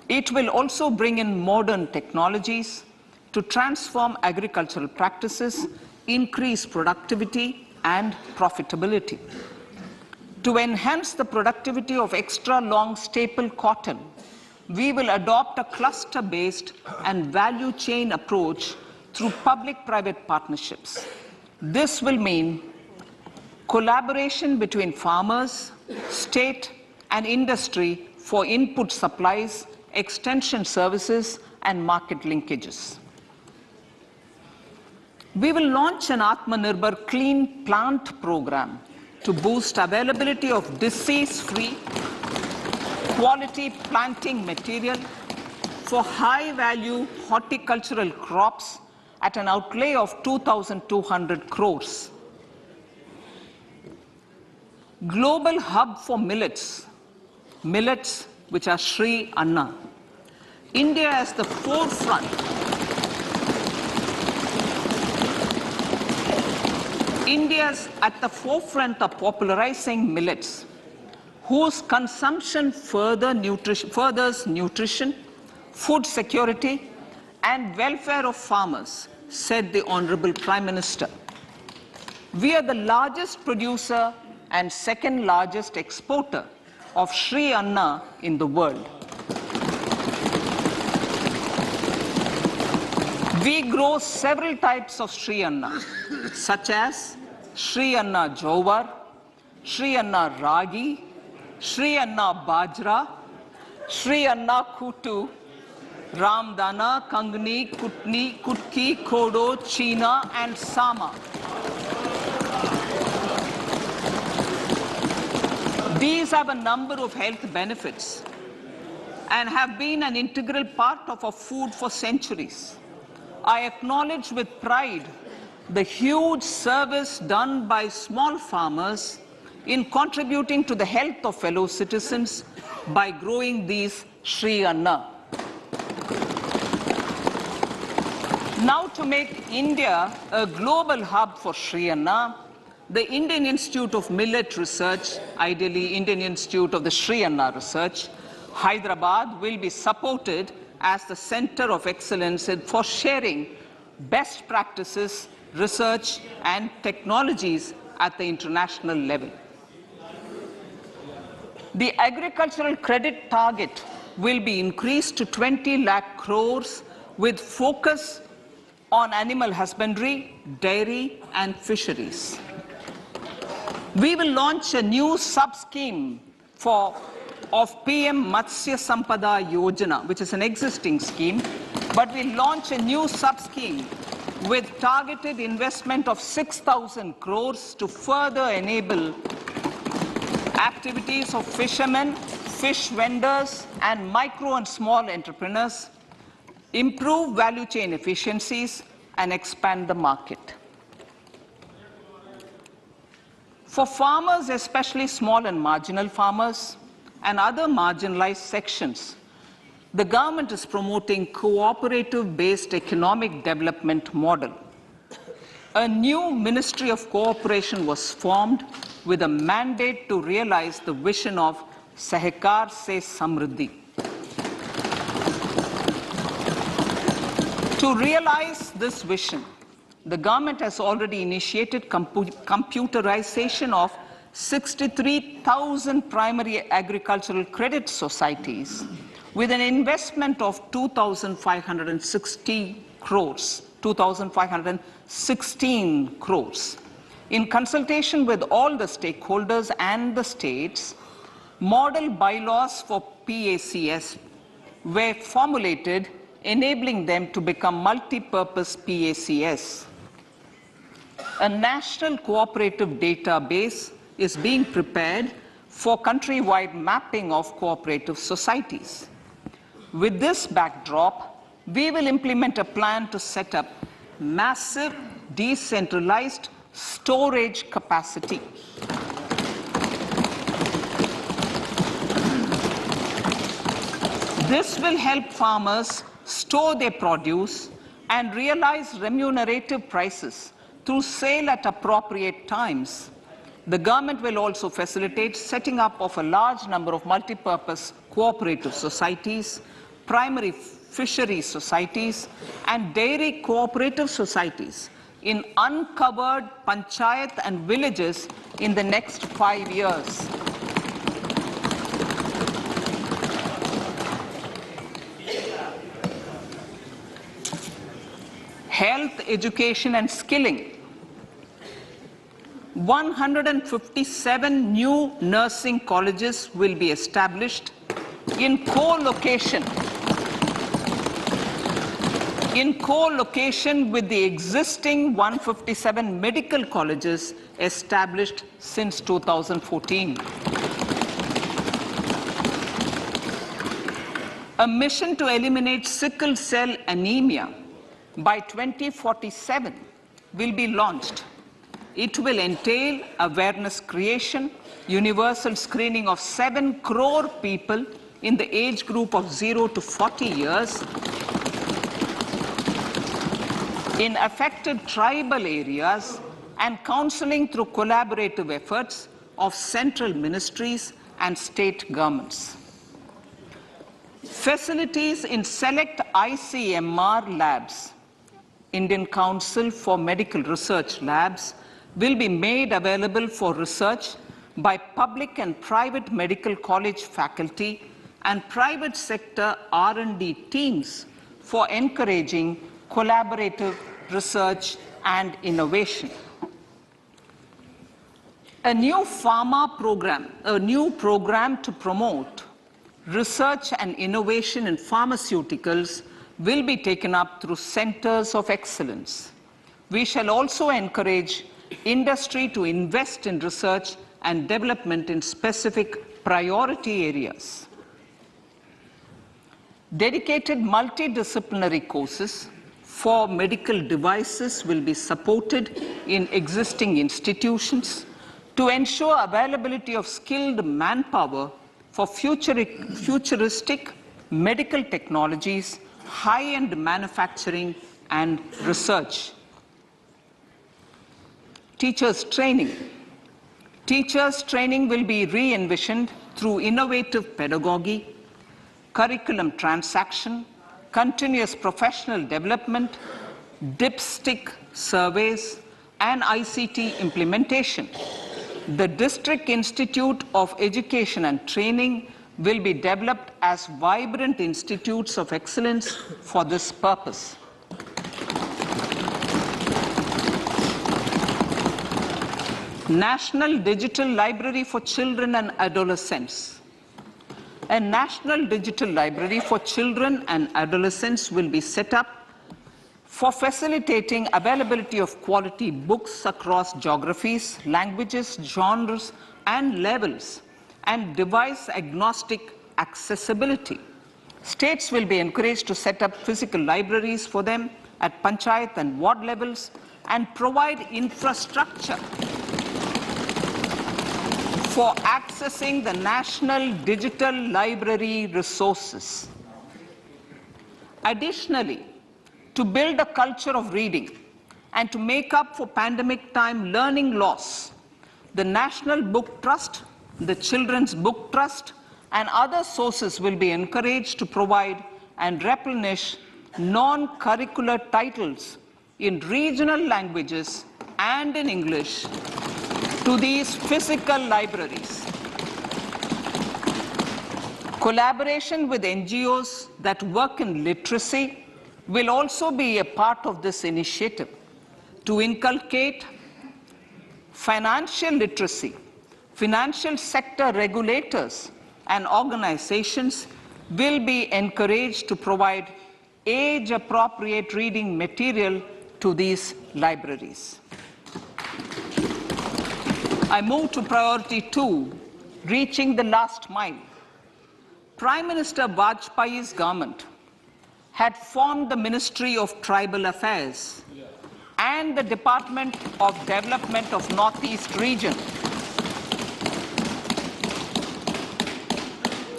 It will also bring in modern technologies to transform agricultural practices, increase productivity and profitability. To enhance the productivity of extra long staple cotton, we will adopt a cluster-based and value chain approach through public-private partnerships. This will mean collaboration between farmers, state and industry for input supplies, extension services and market linkages. We will launch an Atmanirbhar Clean Plant program to boost availability of disease-free, quality planting material for high-value horticultural crops at an outlay of 2,200 crores. Global hub for millets, which are Sri Anna. India is the forefront. India's at the forefront of popularizing millets, whose consumption furthers nutrition, food security, and welfare of farmers, said the Honorable Prime Minister. We are the largest producer and second largest exporter of Sri Anna in the world. We grow several types of Sri Anna, such as Sri Anna Jowar, Sri Anna Ragi, Sri Anna Bajra, Sri Anna Kutu, Ramdana, Kangni, Kutni, Kutki, Kodo, China, and Sama. These have a number of health benefits and have been an integral part of our food for centuries. I acknowledge with pride the huge service done by small farmers in contributing to the health of fellow citizens by growing these Sri Anna. Now, to make India a global hub for Sri Anna, the Indian Institute of Millet Research, ideally Indian Institute of the Sri Anna Research, Hyderabad, will be supported as the center of excellence for sharing best practices, research and technologies at the international level. The agricultural credit target will be increased to 20 lakh crores with focus on animal husbandry, dairy and fisheries. We will launch a new sub-scheme of PM Matsya Sampada Yojana, which is an existing scheme, but we'll launch a new sub-scheme with targeted investment of 6,000 crores to further enable activities of fishermen, fish vendors, and micro and small entrepreneurs, improve value chain efficiencies, and expand the market. For farmers, especially small and marginal farmers, and other marginalized sections, the government is promoting cooperative-based economic development model. A new Ministry of Cooperation was formed with a mandate to realize the vision of Sahakar Se Samriddhi. To realize this vision, the government has already initiated computerization of 63,000 primary agricultural credit societies with an investment of 2,516 crores. In consultation with all the stakeholders and the states, model bylaws for PACS were formulated, enabling them to become multi-purpose PACS. A national cooperative database is being prepared for countrywide mapping of cooperative societies. With this backdrop, we will implement a plan to set up massive decentralized storage capacity. This will help farmers store their produce, and realize remunerative prices through sale at appropriate times. The government will also facilitate setting up of a large number of multi-purpose cooperative societies, primary fisheries societies, and dairy cooperative societies in uncovered panchayat and villages in the next 5 years. Health, education, and skilling. 157 new nursing colleges will be established in co-location with the existing 157 medical colleges established since 2014. A mission to eliminate sickle cell anemia by 2047 will be launched. It will entail awareness creation, universal screening of 7 crore people in the age group of 0 to 40 years in affected tribal areas, and counseling through collaborative efforts of central ministries and state governments. Facilities in select ICMR labs, Indian Council for Medical Research labs, will be made available for research by public and private medical college faculty and private sector R&D teams for encouraging collaborative research and innovation. A new program to promote research and innovation in pharmaceuticals will be taken up through centers of excellence. We shall also encourage industry to invest in research and development in specific priority areas. Dedicated multidisciplinary courses for medical devices will be supported in existing institutions to ensure availability of skilled manpower for futuristic medical technologies, high-end manufacturing, and research. Teachers' training. Teachers' training will be re-envisioned through innovative pedagogy, curriculum transaction, continuous professional development, dipstick surveys, and ICT implementation. The District Institute of Education and Training will be developed as vibrant institutes of excellence for this purpose. National Digital Library for Children and Adolescents. A National Digital Library for Children and Adolescents will be set up for facilitating availability of quality books across geographies, languages, genres, and levels, and device-agnostic accessibility. States will be encouraged to set up physical libraries for them at panchayat and ward levels and provide infrastructure for accessing the national digital library resources. Additionally, to build a culture of reading and to make up for pandemic time learning loss, the National Book Trust, the Children's Book Trust, and other sources will be encouraged to provide and replenish non-curricular titles in regional languages and in English to these physical libraries. Collaboration with NGOs that work in literacy will also be a part of this initiative to inculcate financial literacy. Financial sector regulators and organizations will be encouraged to provide age-appropriate reading material to these libraries. I move to priority 2, reaching the last mile. Prime Minister Vajpayee's government had formed the Ministry of Tribal Affairs and the Department of Development of Northeast Region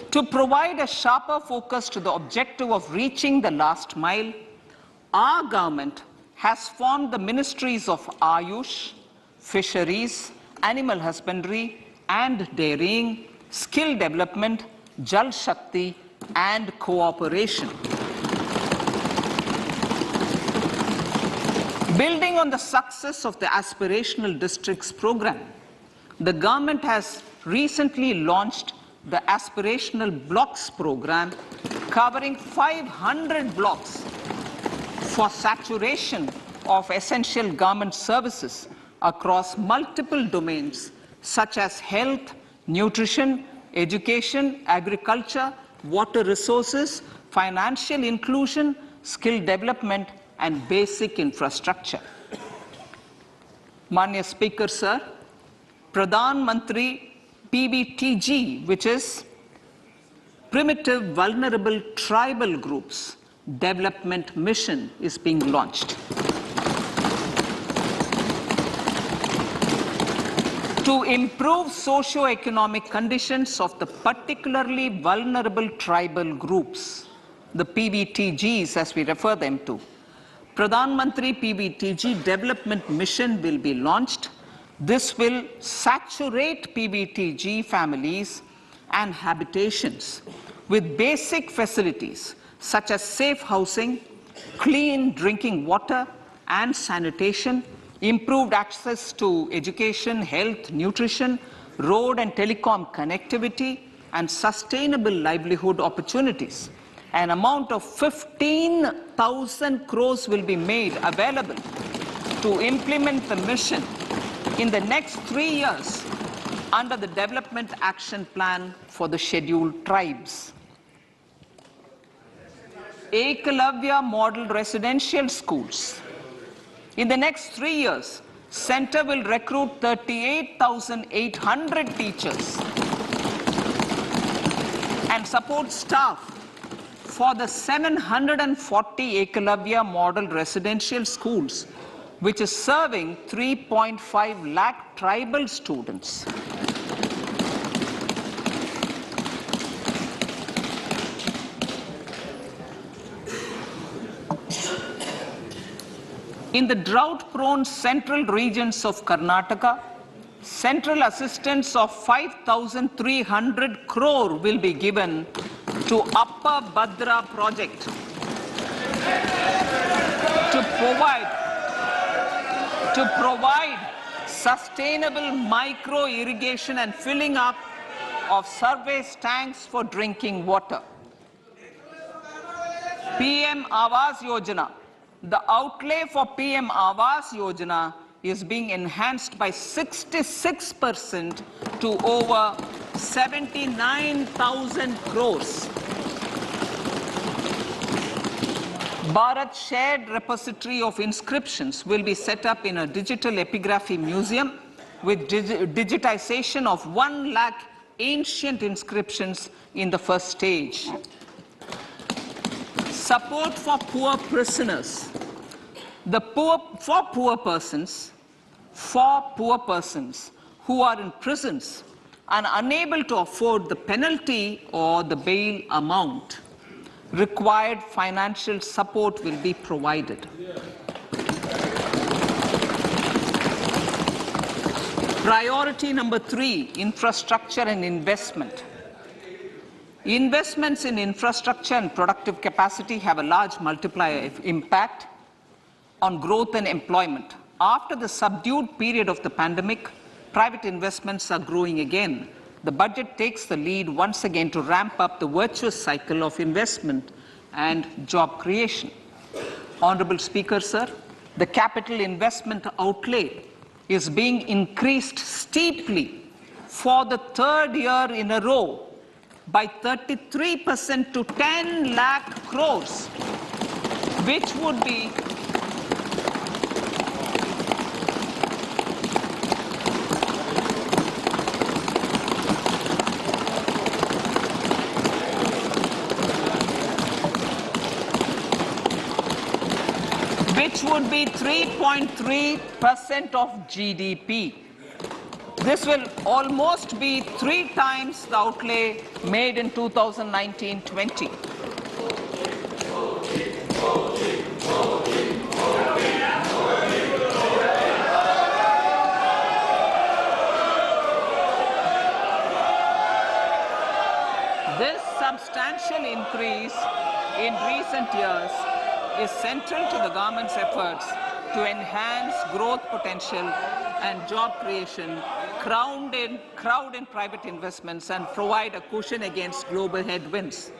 to provide a sharper focus to the objective of reaching the last mile. our government has formed the ministries of Ayush, Fisheries, Animal Husbandry and Dairying, Skill Development, Jal Shakti and Cooperation. Building on the success of the Aspirational Districts program, the government has recently launched the Aspirational Blocks program, covering 500 blocks for saturation of essential government services across multiple domains such as health, nutrition, education, agriculture, water resources, financial inclusion, skill development, and basic infrastructure. Manya Speaker, sir, Pradhan Mantri PBTG, which is Primitive Vulnerable Tribal Groups Development Mission, is being launched. To improve socio-economic conditions of the particularly vulnerable tribal groups, the PBTGs as we refer them to, Pradhan Mantri PBTG Development Mission will be launched. This will saturate PBTG families and habitations with basic facilities such as safe housing, clean drinking water and sanitation, improved access to education, health, nutrition, road and telecom connectivity, and sustainable livelihood opportunities. An amount of 15,000 crores will be made available to implement the mission in the next 3 years under the Development Action Plan for the Scheduled Tribes. Ekalavya Model Residential Schools. In the next 3 years, Center will recruit 38,800 teachers and support staff for the 740 Ekalavya Model Residential Schools, which is serving 3.5 lakh tribal students. In the drought-prone central regions of Karnataka, central assistance of 5,300 crore will be given to Upper Bhadra project to provide sustainable micro-irrigation and filling up of surface tanks for drinking water. PM Awas Yojana. The outlay for PM Awas Yojana is being enhanced by 66% to over 79,000 crores. Bharat Shared Repository of Inscriptions will be set up in a digital epigraphy museum with digitization of 1 lakh ancient inscriptions in the first stage. Support for poor prisoners. For poor persons who are in prisons and unable to afford the penalty or the bail amount, required financial support will be provided. Priority number 3, infrastructure and investment. Investments in infrastructure and productive capacity have a large multiplier impact on growth and employment. After the subdued period of the pandemic, private investments are growing again. The budget takes the lead once again to ramp up the virtuous cycle of investment and job creation. Honorable Speaker, sir, the capital investment outlay is being increased steeply for the 3rd year in a row by 33% to 10 lakh crores, which would be which would be 3.3% of GDP. This will almost be 3 times the outlay made in 2019-20. substantial increase in recent years is central to the government's efforts to enhance growth potential and job creation, crowd in private investments, and provide a cushion against global headwinds.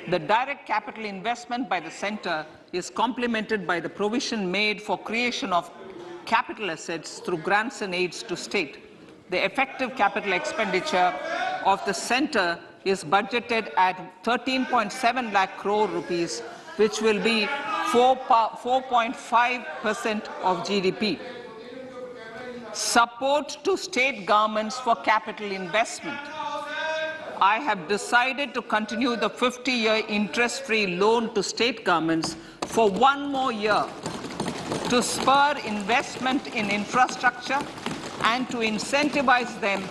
The direct capital investment by the centre is complemented by the provision made for creation of capital assets through grants and aids to state. The effective capital expenditure of the centre is budgeted at 13.7 lakh crore rupees, which will be 4.5% of GDP. Support to state governments for capital investment. I have decided to continue the 50-year interest-free loan to state governments for one more year to spur investment in infrastructure and to incentivize them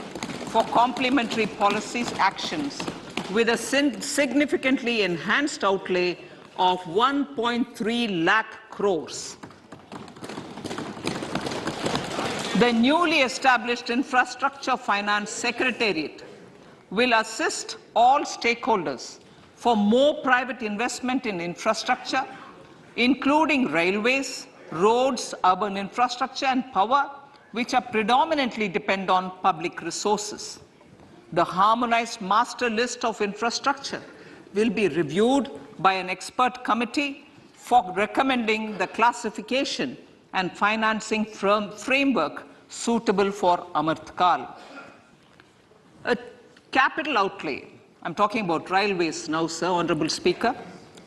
for complementary policies actions with a significantly enhanced outlay of 1.3 lakh crores. The newly established Infrastructure Finance Secretariat will assist all stakeholders for more private investment in infrastructure, including railways, roads, urban infrastructure, and power, which are predominantly depend on public resources. The harmonized master list of infrastructure will be reviewed by an expert committee for recommending the classification and financing framework suitable for Amrit Kal. A capital outlay, I'm talking about railways now, sir, Honorable Speaker,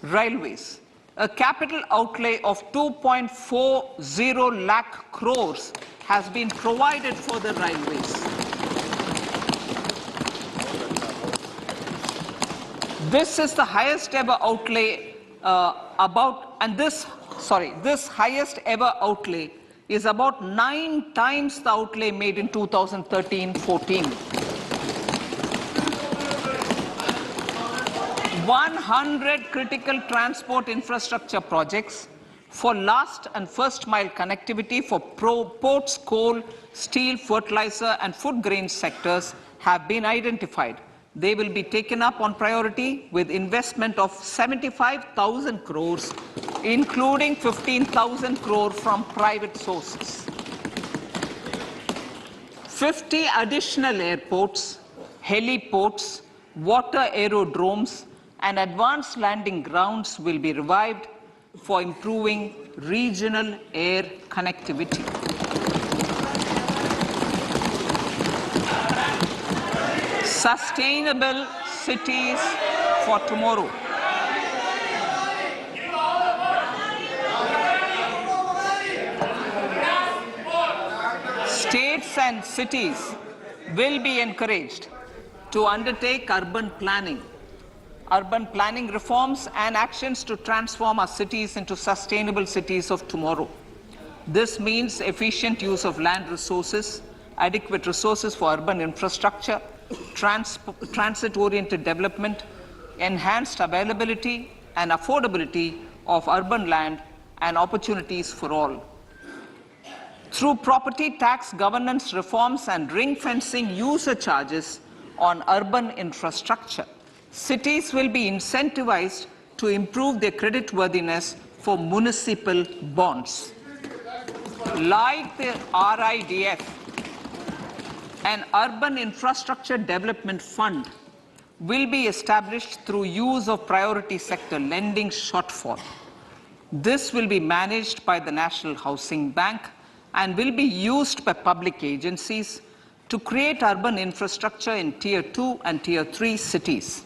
railways. A capital outlay of 2.40 lakh crores has been provided for the railways. This is the highest ever outlay this highest ever outlay is about 9 times the outlay made in 2013-14. 100 critical transport infrastructure projects for last and first mile connectivity for ports, coal, steel, fertilizer, and food grain sectors have been identified. They will be taken up on priority with investment of 75,000 crores, including 15,000 crore from private sources. 50 additional airports, heliports, water aerodromes, and advanced landing grounds will be revived for improving regional air connectivity. Sustainable cities for tomorrow. States and cities will be encouraged to undertake urban planning reforms and actions to transform our cities into sustainable cities of tomorrow. This means efficient use of land resources, adequate resources for urban infrastructure, transit-oriented development, enhanced availability and affordability of urban land, and opportunities for all. Through property tax governance reforms and ring-fencing user charges on urban infrastructure, cities will be incentivized to improve their creditworthiness for municipal bonds. Like the RIDF, an Urban Infrastructure Development Fund will be established through use of priority sector lending shortfall. This will be managed by the National Housing Bank and will be used by public agencies to create urban infrastructure in Tier 2 and Tier 3 cities.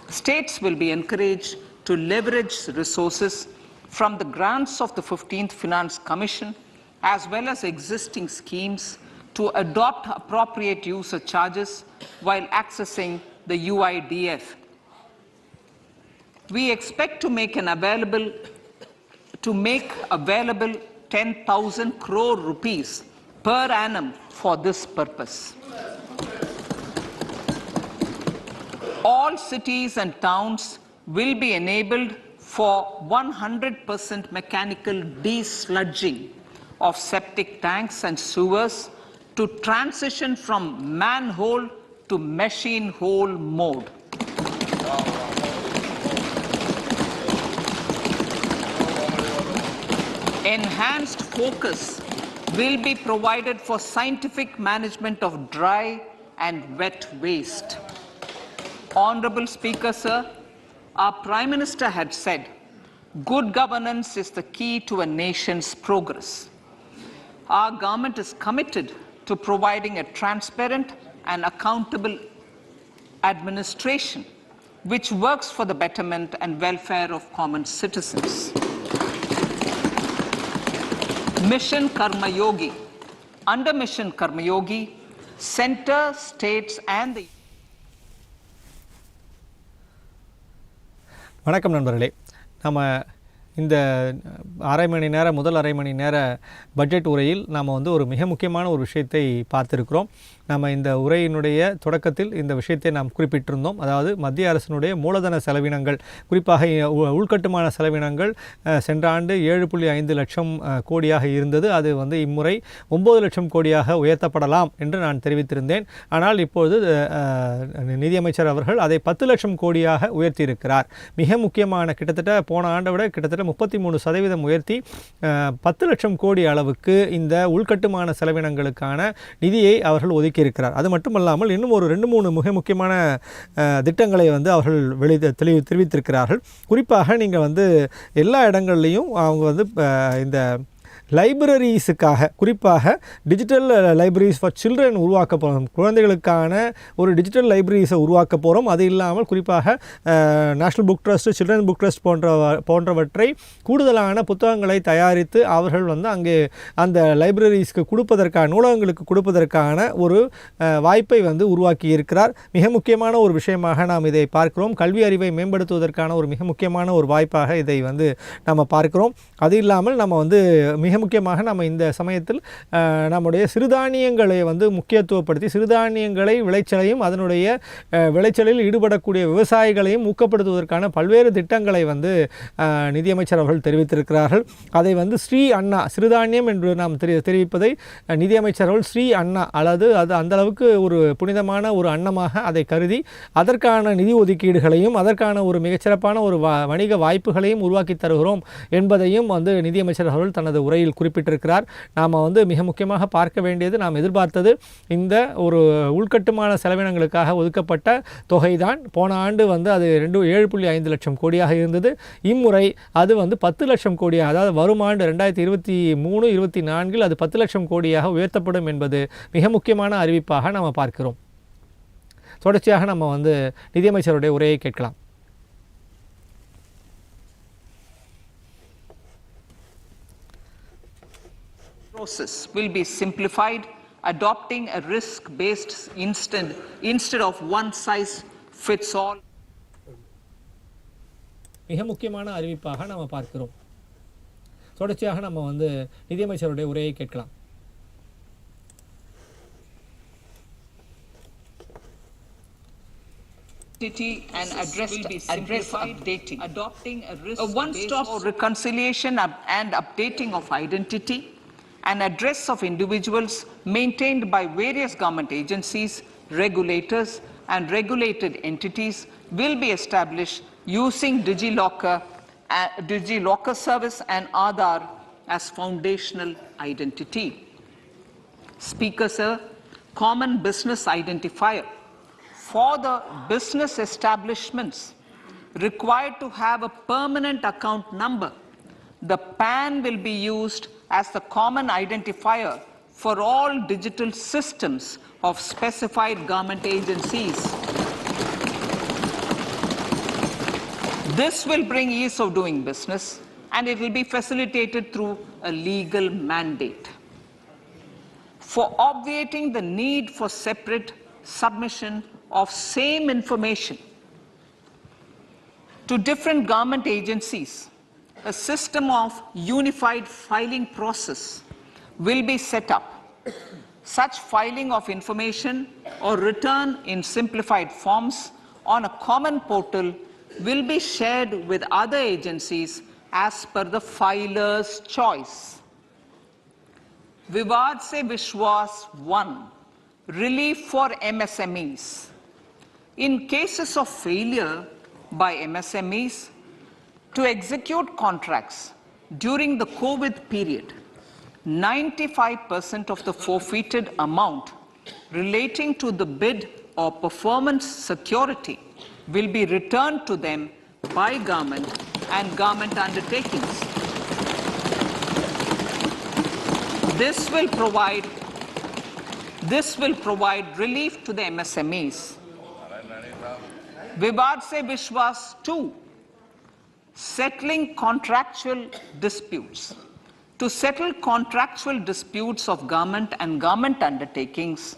States will be encouraged to leverage resources from the grants of the 15th Finance Commission as well as existing schemes to adopt appropriate user charges while accessing the UIDF. We expect to make available 10,000 crore rupees per annum for this purpose. All cities and towns will be enabled for 100% mechanical desludging of septic tanks and sewers to transition from manhole to machine hole mode. Enhanced focus will be provided for scientific management of dry and wet waste. Honorable Speaker, sir, our Prime Minister had said, good governance is the key to a nation's progress. Our government is committed to providing a transparent and accountable administration which works for the betterment and welfare of common citizens. Mission Karma Yogi. Under Mission Karma Yogi, center, states and the வணக்கம் நண்பர்களே. நம்ம இந்த முதல் அரை மணி நேர budget உரையில் நாம் ஒரு மிக முக்கியமான ஒரு விஷயத்தை பார்த்திருக்கிறோம். நம்ம இந்த உரையினுடைய தொடக்கத்தில் இந்த விஷயத்தை நாம் குறிப்பிட்டிருந்தோம். அதாவது மத்திய அரசினுடைய மூலதன செலவினங்கள், குறிப்பாக உள்கட்டுமான செலவினங்கள் சென்ற ஆண்டு 7.5 லட்சம் கோடியாக இருந்தது. அது இம்முறை 9 லட்சம் கோடியாக உயர்த்தப்படலாம் என்று நான் தெரிவித்திருந்தேன். ஆனால் இப்பொழுது நிதியமைச்சர் அவர்கள் அதை 10 லட்சம் கோடியாக உயர்த்தியிருக்கிறார். மிக முக்கியமான, கிட்டத்தட்ட போன ஆண்டை விட கிட்டத்தட்ட 33% உயர்த்தி 10 லட்சம் கோடி அளவுக்கு இந்த உள்கட்டுமான செலவினங்களுக்கான நிதியை அவர்கள் ஒதுக்கியிருக்கிறார். அது மட்டுமல்லாமல் இன்னும் ஒரு 2-3 மிக முக்கியமான திட்டங்களை அவர்கள் தெரிவித்திருக்கிறார்கள். குறிப்பாக நீங்கள் எல்லா இடங்கள்லையும் அவங்க இந்த லைப்ரரிஸுக்காக, குறிப்பாக டிஜிட்டல் லைப்ரரிஸ் ஃபார் சில்ட்ரன் உருவாக்க போகிறோம். குழந்தைகளுக்கான ஒரு டிஜிட்டல் லைப்ரரிஸை உருவாக்க போகிறோம். அது இல்லாமல் குறிப்பாக national book trust, children book trust போன்றவற்றை கூடுதலான புத்தகங்களை தயாரித்து அவர்கள் அங்கே அந்த லைப்ரரிஸ்க்கு கொடுப்பதற்கான, நூலகங்களுக்கு கொடுப்பதற்கான ஒரு வாய்ப்பை உருவாக்கி இருக்கிறார். மிக முக்கியமான ஒரு விஷயமாக நாம் இதை பார்க்கிறோம். கல்வி அறிவை மேம்படுத்துவதற்கான ஒரு மிக முக்கியமான ஒரு வாய்ப்பாக இதை நம்ம பார்க்கிறோம். அது இல்லாமல் நம்ம மிக முக்கியமாக நம்ம இந்த சமயத்தில் நம்முடைய சிறுதானியங்களை முக்கியத்துவப்படுத்தி சிறுதானியங்களை விளைச்சலையும் அதனுடைய விளைச்சலில் ஈடுபடக்கூடிய விவசாயிகளையும் ஊக்கப்படுத்துவதற்கான பல்வேறு திட்டங்களை நிதியமைச்சர் அவர்கள் தெரிவித்திருக்கிறார்கள். அதை ஸ்ரீ அண்ணா சிறுதானியம் என்று நாம் தெரிவிப்பதை நிதியமைச்சர் அவர்கள் ஸ்ரீ அண்ணா, அல்லது அது அந்தளவுக்கு ஒரு புனிதமான ஒரு அன்னமாக அதை கருதி அதற்கான நிதி ஒதுக்கீடுகளையும் அதற்கான ஒரு மிகச்சிறப்பான ஒரு வணிக வாய்ப்புகளையும் உருவாக்கி தருகிறோம் என்பதையும் நிதியமைச்சர் அவர்கள் தனது உரையில் குறிப்பிட்டிருக்கிறார். நாம் மிக முக்கியமாக பார்க்க வேண்டியது, நாம் எதிர்பார்த்தது இந்த ஒரு உள்கட்டுமான செலவினங்களுக்காக ஒதுக்கப்பட்ட தொகைதான். போன ஆண்டு அது 7.5 லட்சம் கோடியாக இருந்தது. இம்முறை அது 10 லட்சம் கோடியாக, அதாவது வரும் ஆண்டு 2023-24 அது 10 லட்சம் கோடியாக உயர்த்தப்படும் என்பது மிக முக்கியமான அறிவிப்பாக நாம் பார்க்கிறோம். தொடர்ச்சியாக நம்ம நிதியமைச்சருடைய உரையை கேட்கலாம். Process will be simplified, adopting a risk-based instead of one size fits all. மிக முக்கியமான அறிவிப்பாக நாம் பார்க்கிறோம். தொடர்ச்சியாக நம்ம நிதியமைச்சருடைய உரையை கேட்கலாம். And updating, adopting a one-stop reconciliation and updating of identity and address of individuals maintained by various government agencies, regulators and regulated entities will be established using DigiLocker service and Aadhaar as foundational identity. Speaker, sir, common business identifier for the business establishments required to have a permanent account number. The PAN will be used as the common identifier for all digital systems of specified government agencies. This will bring ease of doing business and it will be facilitated through a legal mandate. For obviating the need for separate submission of same information to different government agencies, a system of unified filing process will be set up. Such filing of information or return in simplified forms on a common portal will be shared with other agencies as per the filer's choice. Vivad se Vishwas 1, relief for MSMEs. In cases of failure by MSMEs to execute contracts during the COVID period, 95% of the forfeited amount relating to the bid or performance security will be returned to them by government and government undertakings. This will provide relief to the MSMEs. Vivad Se Vishwas 2, settling contractual disputes. To settle contractual disputes of government and government undertakings,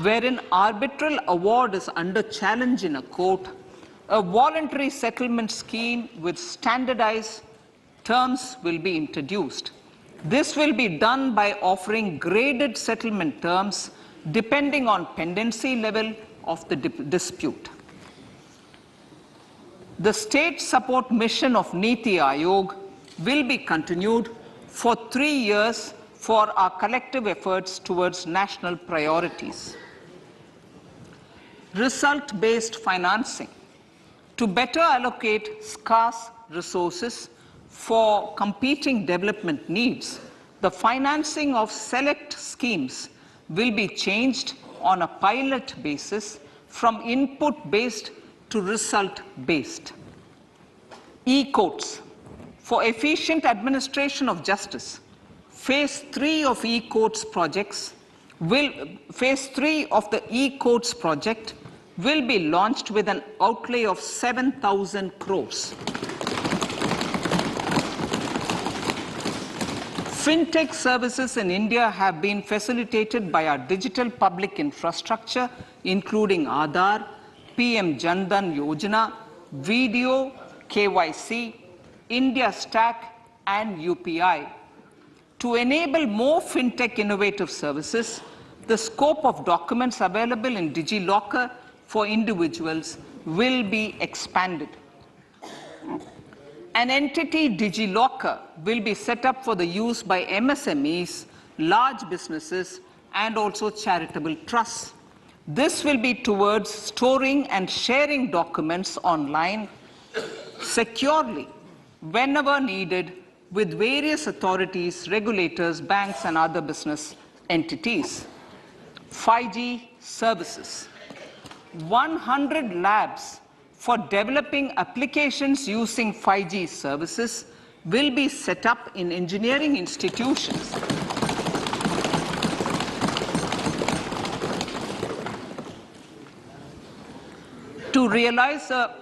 wherein arbitral award is under challenge in a court, a voluntary settlement scheme with standardized terms will be introduced. This will be done by offering graded settlement terms depending on pendency level of the dispute. The state support mission of Niti Aayog will be continued for 3 years for our collective efforts towards national priorities. Result-based financing. To better allocate scarce resources for competing development needs, the financing of select schemes will be changed on a pilot basis from input-based to result-based. E-courts. For efficient administration of justice, Phase 3 of e-courts projects Phase 3 of the e-courts project will be launched with an outlay of 7,000 crores. Fintech services in India have been facilitated by our digital public infrastructure, including Aadhaar, PM Jan Dhan Yojana, Video, KYC, India Stack, and UPI. To enable more fintech innovative services, the scope of documents available in DigiLocker for individuals will be expanded. An entity, DigiLocker, will be set up for the use by MSMEs, large businesses, and also charitable trusts. This will be towards storing and sharing documents online securely whenever needed with various authorities, regulators, banks, and other business entities. 5G services. 100 labs for developing applications using 5G services will be set up in engineering institutions. To realize a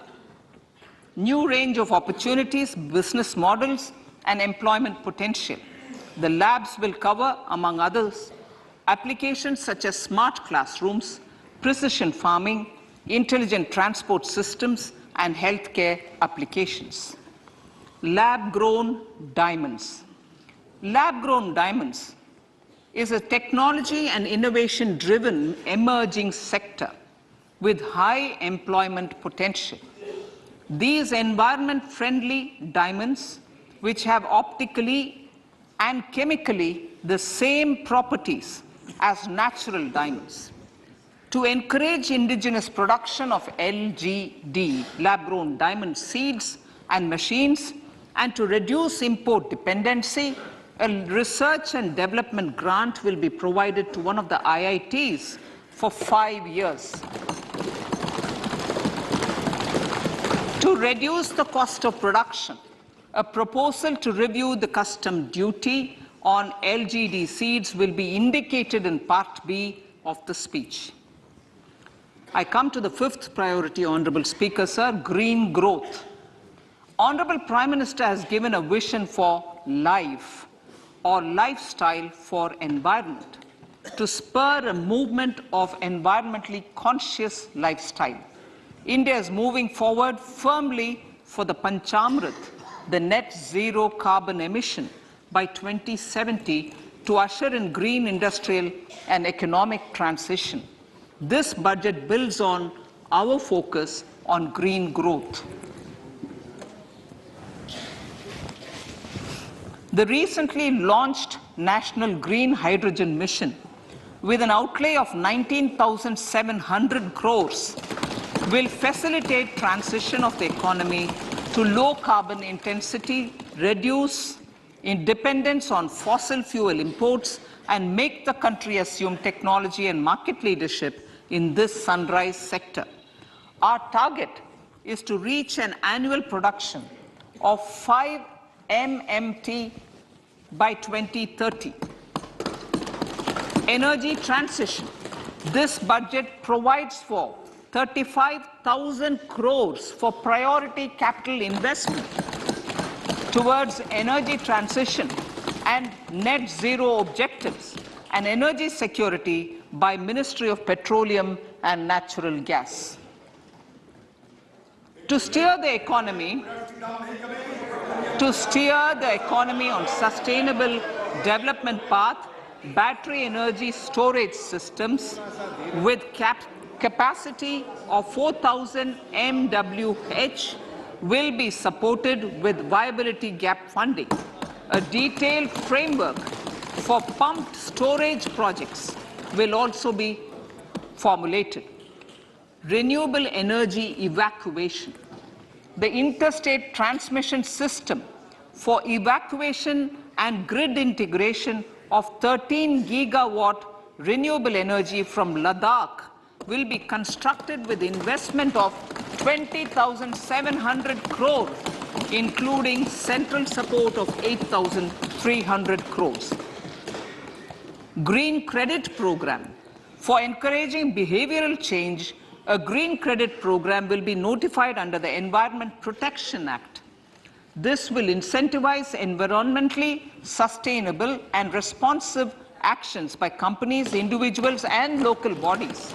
new range of opportunities, business models, and employment potential, the labs will cover, among others, applications such as smart classrooms, precision farming, intelligent transport systems, and healthcare applications. Lab-grown diamonds. Lab-grown diamonds is a technology and innovation-driven emerging sector with high employment potential. These environment-friendly diamonds, which have optically and chemically the same properties as natural diamonds. To encourage indigenous production of LGD, lab-grown diamond seeds and machines, and to reduce import dependency, a research and development grant will be provided to one of the IITs for 5 years. To reduce the cost of production, a proposal to review the custom duty on LGD seeds will be indicated in Part B of the speech. I come to the fifth priority, Honorable Speaker, sir, green growth. Honorable Prime Minister has given a vision for life or lifestyle for environment to spur a movement of environmentally conscious lifestyle. India is moving forward firmly for the Panchamrit, the net zero carbon emission by 2070 to usher in green industrial and economic transition. This budget builds on our focus on green growth. The recently launched National Green Hydrogen Mission, with an outlay of 19,700 crores, will facilitate transition of the economy to low carbon intensity, reduce independence on fossil fuel imports, and make the country assume technology and market leadership in this sunrise sector. Our target is to reach an annual production of 5 MMT by 2030. Energy transition. This budget provides for 35,000 crores for priority capital investment towards energy transition and net zero objectives and energy security by Ministry of Petroleum and Natural Gas. To steer the economy on sustainable development path, battery energy storage systems with capacity of 4,000 MWH will be supported with viability gap funding. A detailed framework for pumped storage projects will also be formulated. Renewable energy evacuation. The interstate transmission system for evacuation and grid integration of 13 gigawatt renewable energy from Ladakh will be constructed with investment of 20,700 crores, including central support of 8,300 crores. Green credit program. For encouraging behavioral change, a green credit program will be notified under the Environment Protection Act. This will incentivize environmentally sustainable and responsive actions by companies, individuals, and local bodies,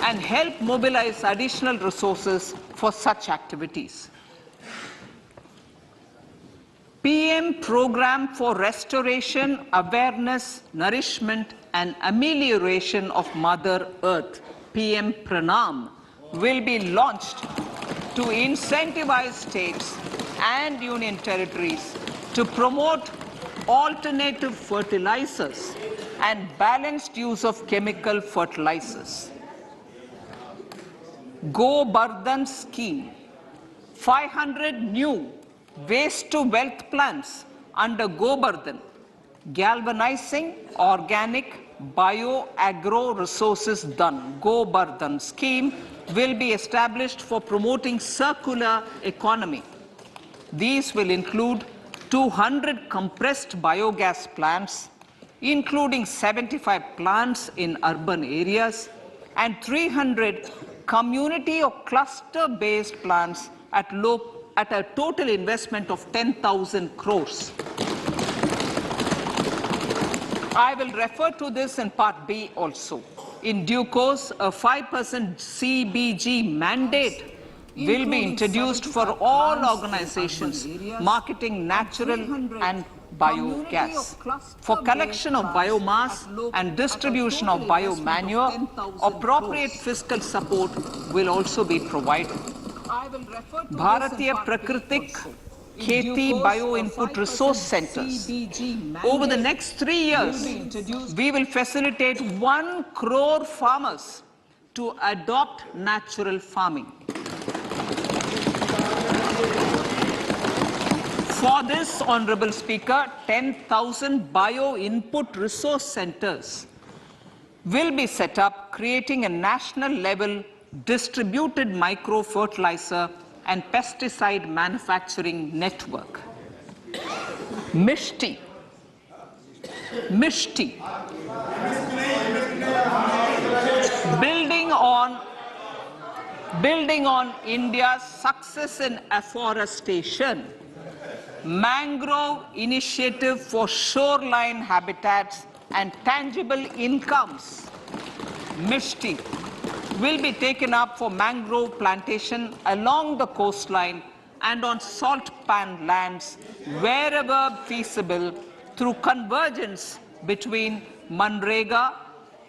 and help mobilize additional resources for such activities. PM Program for Restoration, Awareness, Nourishment, and Amelioration of Mother Earth, PM Pranam, will be launched to incentivize states and union territories to promote alternative fertilizers and balanced use of chemical fertilizers. Go Bardhan scheme. 500 new waste to wealth plants under Go Bardhan, galvanizing organic bio-agro resources done. Go Bardhan scheme will be established for promoting circular economy. These will include 200 compressed biogas plants, including 75 plants in urban areas, and 300 community or cluster-based plants at a total investment of 10,000 crores. I will refer to this in Part B also. In due course, a 5% CBG mandate will be introduced for all organizations marketing natural and biogas. For collection of biomass and distribution of biomanure, appropriate fiscal support will also be provided. Bharatiya Prakritik Kheti Bio Input Resource Centers. Over the next 3 years, we will facilitate 1 crore farmers to adopt natural farming. For this, Honorable Speaker, 10,000 bio input resource centers will be set up, creating a national level distributed micro fertilizer and pesticide manufacturing network. Mishti. Building on India's success in afforestation, mangrove initiative for shoreline habitats and tangible incomes, Mishti, will be taken up for mangrove plantation along the coastline and on salt pan lands wherever feasible through convergence between Manrega,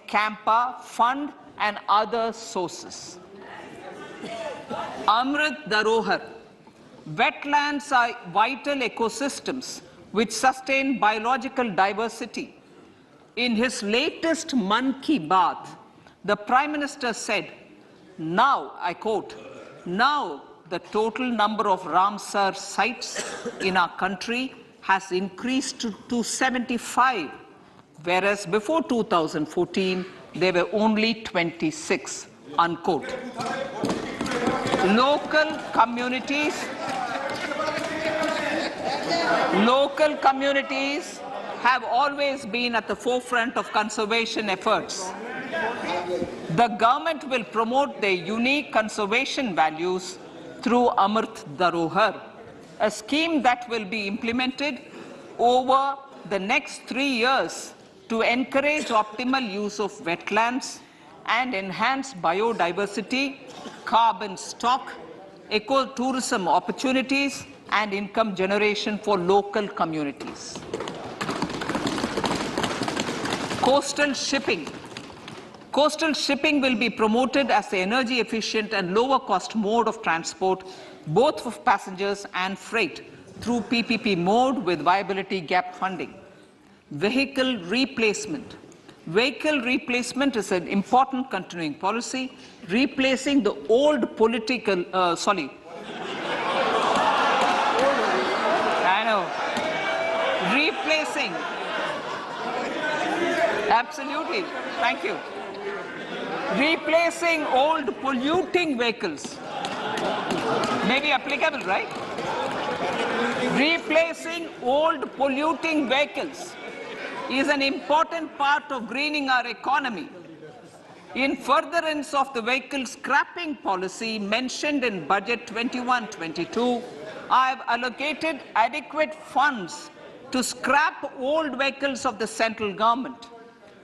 Campa Fund and other sources. Amrit Dharohar. Wetlands are vital ecosystems which sustain biological diversity. In his latest Mann Ki Baat, the Prime Minister said, now, I quote, now the total number of Ramsar sites in our country has increased to 75, whereas before 2014, there were only 26, unquote. Local communities have always been at the forefront of conservation efforts. The government will promote their unique conservation values through Amrit Dharohar, a scheme that will be implemented over the next 3 years to encourage optimal use of wetlands and enhance biodiversity, carbon stock, ecotourism opportunities, and income generation for local communities. Coastal shipping. Coastal shipping will be promoted as the energy efficient and lower cost mode of transport, both for passengers and freight, through PPP mode with viability gap funding. Vehicle replacement. Vehicle replacement is an important continuing policy, replacing the old political, replacing, absolutely, thank you. Replacing old polluting vehicles. Maybe applicable, right? Replacing old polluting vehicles is an important part of greening our economy. In furtherance of the vehicle scrapping policy mentioned in Budget 21-22, I have allocated adequate funds to scrap old vehicles of the central government.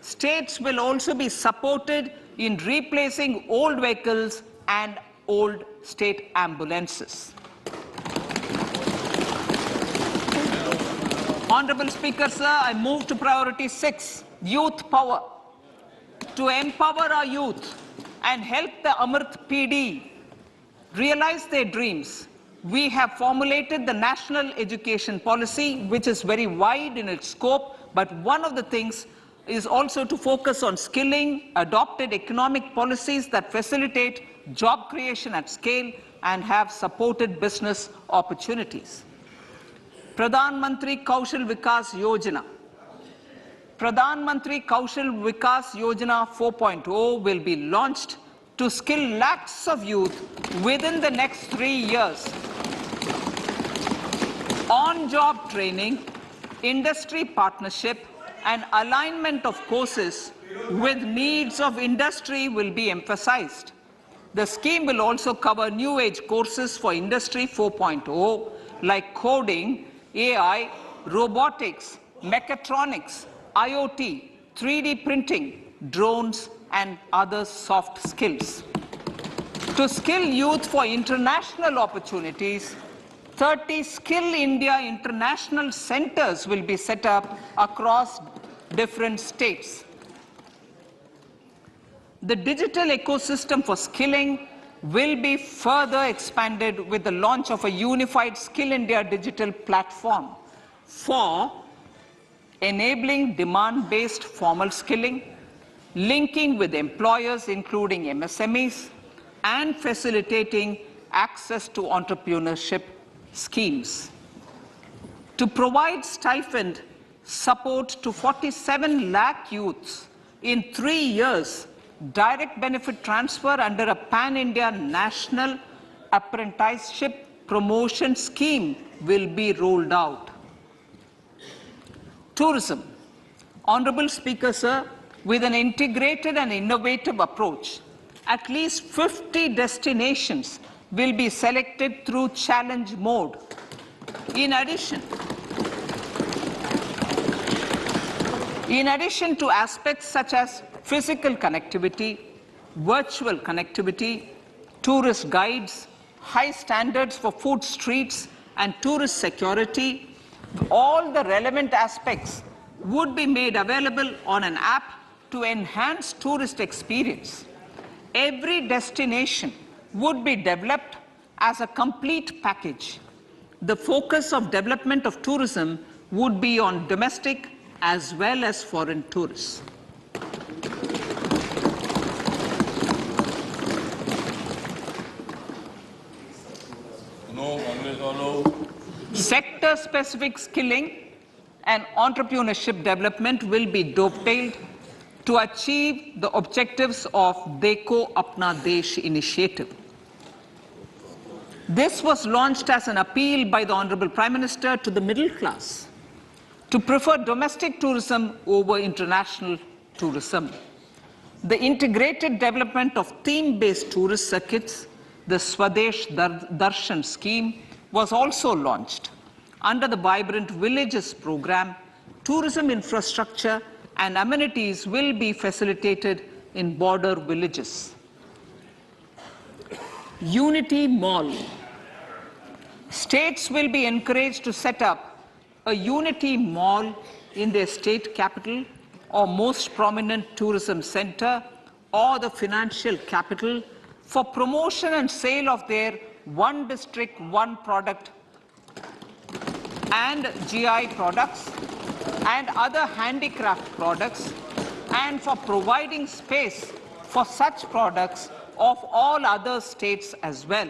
States will also be supported in replacing old vehicles and old state ambulances. Honorable Speaker, sir, I move to priority 6, youth power. To empower our youth and help the Amrit PD realize their dreams, we have formulated the National Education Policy, which is very wide in its scope, but one of the things is also to focus on skilling, adopted economic policies that facilitate job creation at scale and have supported business opportunities. Pradhan Mantri Kaushal Vikas Yojana. Pradhan Mantri Kaushal Vikas Yojana 4.0 will be launched to skill lakhs of youth within the next 3 years. On-job training, industry partnership, and alignment of courses with needs of industry will be emphasized. The scheme will also cover new age courses for Industry 4.0 like coding, AI, robotics, mechatronics, IoT, 3D printing, drones, and other soft skills. To skill youth for international opportunities, 30 Skill India international centers will be set up across different states. The digital ecosystem for skilling will be further expanded with the launch of a unified Skill India digital platform for enabling demand-based formal skilling, linking with employers including MSMEs, and facilitating access to entrepreneurship schemes. To provide stipend support to 47 lakh youths in 3 years, direct benefit transfer under a pan-India national apprenticeship promotion scheme will be rolled out. Tourism. Honorable Speaker, sir, with an integrated and innovative approach, at least 50 destinations will be selected through challenge mode. In addition to aspects such as physical connectivity, virtual connectivity, tourist guides, high standards for food streets, and tourist security, all the relevant aspects would be made available on an app to enhance tourist experience. Every destination would be developed as a complete package. The focus of development of tourism would be on domestic as well as foreign tourists. Sector-specific skilling and entrepreneurship development will be dovetailed to achieve the objectives of Dekho Apna Desh initiative. This was launched as an appeal by the Honorable Prime Minister to the middle class to prefer domestic tourism over international tourism. The integrated development of theme-based tourist circuits, the Swadesh Darshan scheme, was also launched. Under the Vibrant Villages program, tourism infrastructure and amenities will be facilitated in border villages. Unity Mall. States will be encouraged to set up a Unity Mall in their state capital or most prominent tourism center or the financial capital for promotion and sale of their one district, one product and GI products and other handicraft products, and for providing space for such products of all other states as well.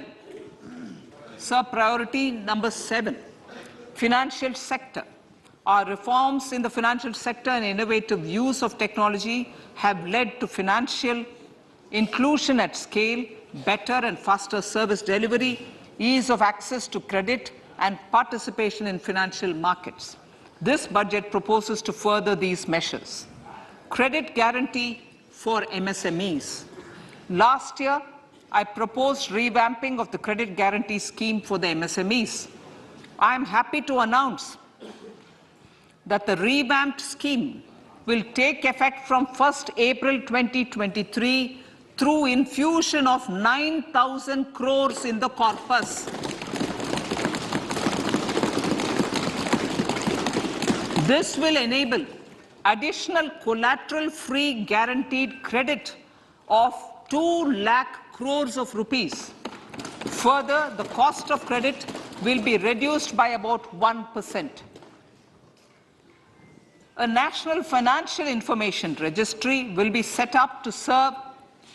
Sir, priority number 7, financial sector. Our reforms in the financial sector and innovative use of technology have led to financial inclusion at scale, better and faster service delivery, ease of access to credit, and participation in financial markets. This budget proposes to further these measures. Credit guarantee for MSMEs. Last year, I proposed revamping of the credit guarantee scheme for the MSMEs. I am happy to announce that the revamped scheme will take effect from 1st April 2023 through infusion of 9,000 crores in the corpus. This will enable additional collateral-free guaranteed credit of 2 lakh crores of rupees. Further, the cost of credit will be reduced by about 1%. A national financial information registry will be set up to serve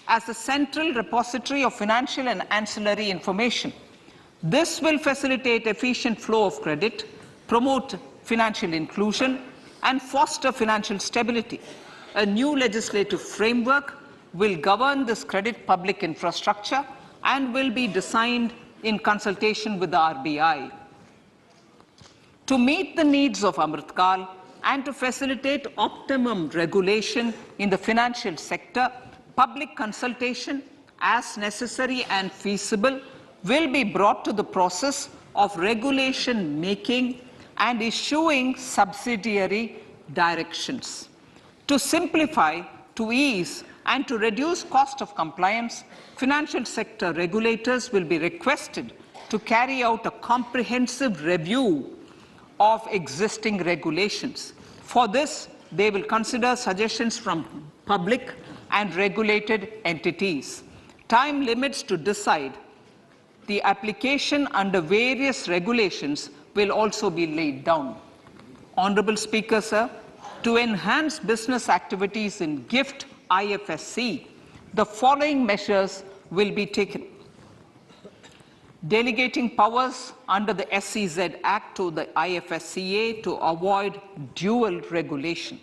as a central repository of financial and ancillary information. This will facilitate efficient flow of credit, promote financial inclusion, and foster financial stability. A new legislative framework will govern this credit public infrastructure and will be designed in consultation with the RBI. To meet the needs of Amritkal and to facilitate optimum regulation in the financial sector, public consultation, as necessary and feasible, will be brought to the process of regulation making and issuing subsidiary directions. To simplify, to ease, and to reduce cost of compliance, financial sector regulators will be requested to carry out a comprehensive review of existing regulations. For this, they will consider suggestions from public and regulated entities. Time limits to decide the application under various regulations will also be laid down. Honorable Speaker, sir, to enhance business activities in GIFT IFSC, the following measures will be taken. Delegating powers under the SEZ Act to the IFSCA to avoid dual regulation.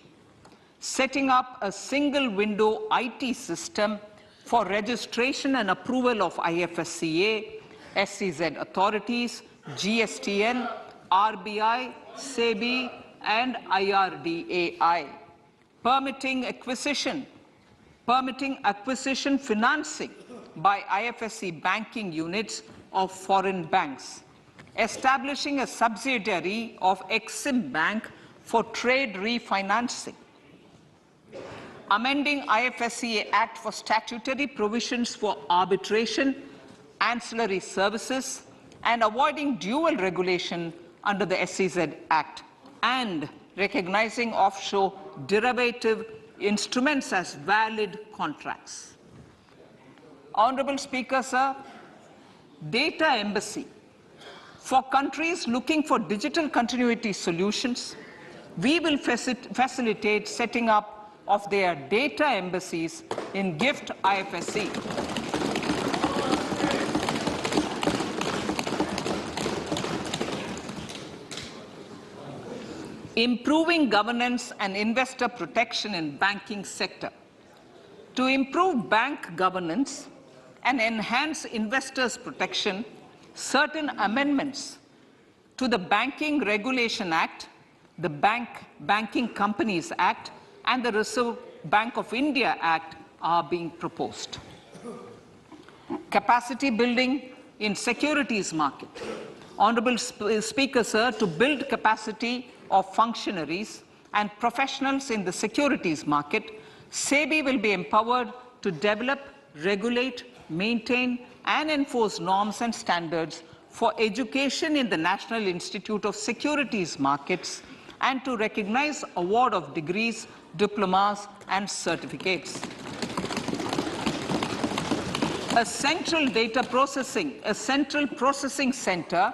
Setting up a single window IT system for registration and approval of IFSCA, SEZ authorities, GSTN, RBI, SEBI, and IRDAI. Permitting acquisition financing by IFSC banking units of foreign banks. Establishing a subsidiary of Exim Bank for trade refinancing. Amending IFSCA Act for statutory provisions for arbitration, ancillary services, and avoiding dual regulation under the SEZ Act, and recognizing offshore derivative instruments as valid contracts. Honorable Speaker, sir, data embassy. For countries looking for digital continuity solutions, we will facilitate setting up of their data embassies in GIFT IFSC. improving governance and investor protection in banking sector. To improve bank governance and enhance investors' protection, certain amendments to the Banking Regulation Act, the Banking Companies Act, and the Reserve Bank of India Act are being proposed. Capacity building in securities market. Honorable Speaker, sir, to build capacity of functionaries and professionals in the securities market, SEBI will be empowered to develop, regulate, maintain, and enforce norms and standards for education in the National Institute of Securities Markets and to recognize award of degrees, diplomas, and certificates. A central processing center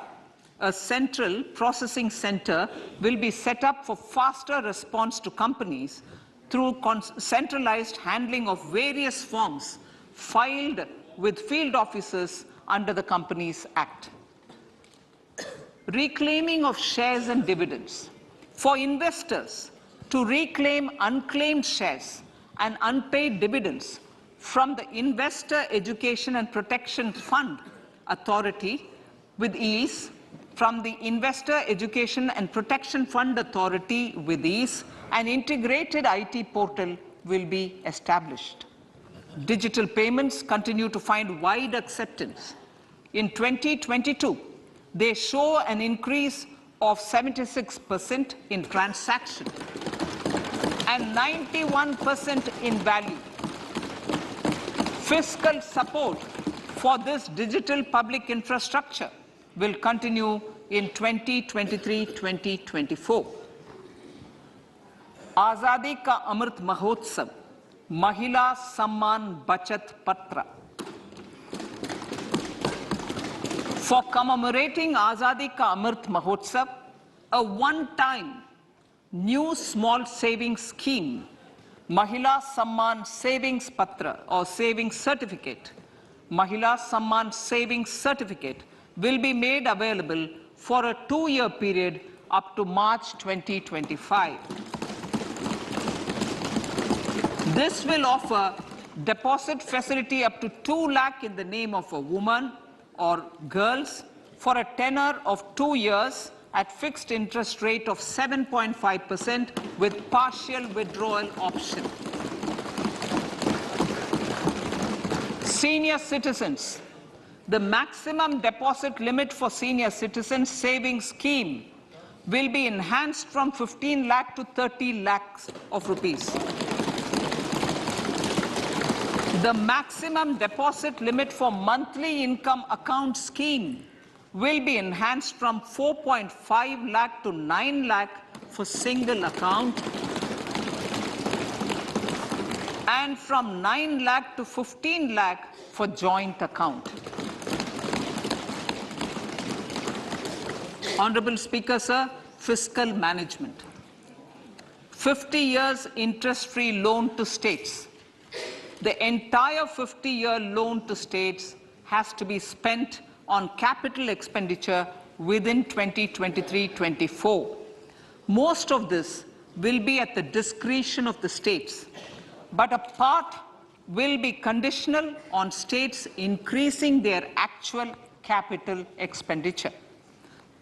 will be set up for faster response to companies through centralized handling of various forms filed with field officers under the Companies Act. Reclaiming of shares and dividends. For investors to reclaim unclaimed shares and unpaid dividends from the Investor Education and Protection Fund Authority with ease, from the Investor Education and Protection Fund Authority with ease, an integrated IT portal will be established. Digital payments continue to find wide acceptance. In 2022, they show an increase of 76% in transaction and 91% in value. Fiscal support for this digital public infrastructure will continue in 2023-2024. Azadi Ka Amrit Mahotsav, Mahila Samman Bachat Patra. For commemorating Azadi Ka Amrit Mahotsav, a one-time new small savings scheme, Mahila Samman Savings Patra or Savings Certificate, Mahila Samman Savings Certificate will be made available for a 2-year period up to March 2025. This will offer deposit facility up to 2 lakh in the name of a woman or girls for a tenor of 2 years at fixed interest rate of 7.5% with partial withdrawal option. Senior citizens. The maximum deposit limit for senior citizens savings scheme will be enhanced from 15 lakh to 30 lakhs of rupees. The maximum deposit limit for monthly income account scheme will be enhanced from 4.5 lakh to 9 lakh for single account and from 9 lakh to 15 lakh for joint account. Honorable Speaker, sir, fiscal management. 50 years interest-free loan to states. The entire 50-year loan to states has to be spent on capital expenditure within 2023-24. Most of this will be at the discretion of the states, but a part will be conditional on states increasing their actual capital expenditure.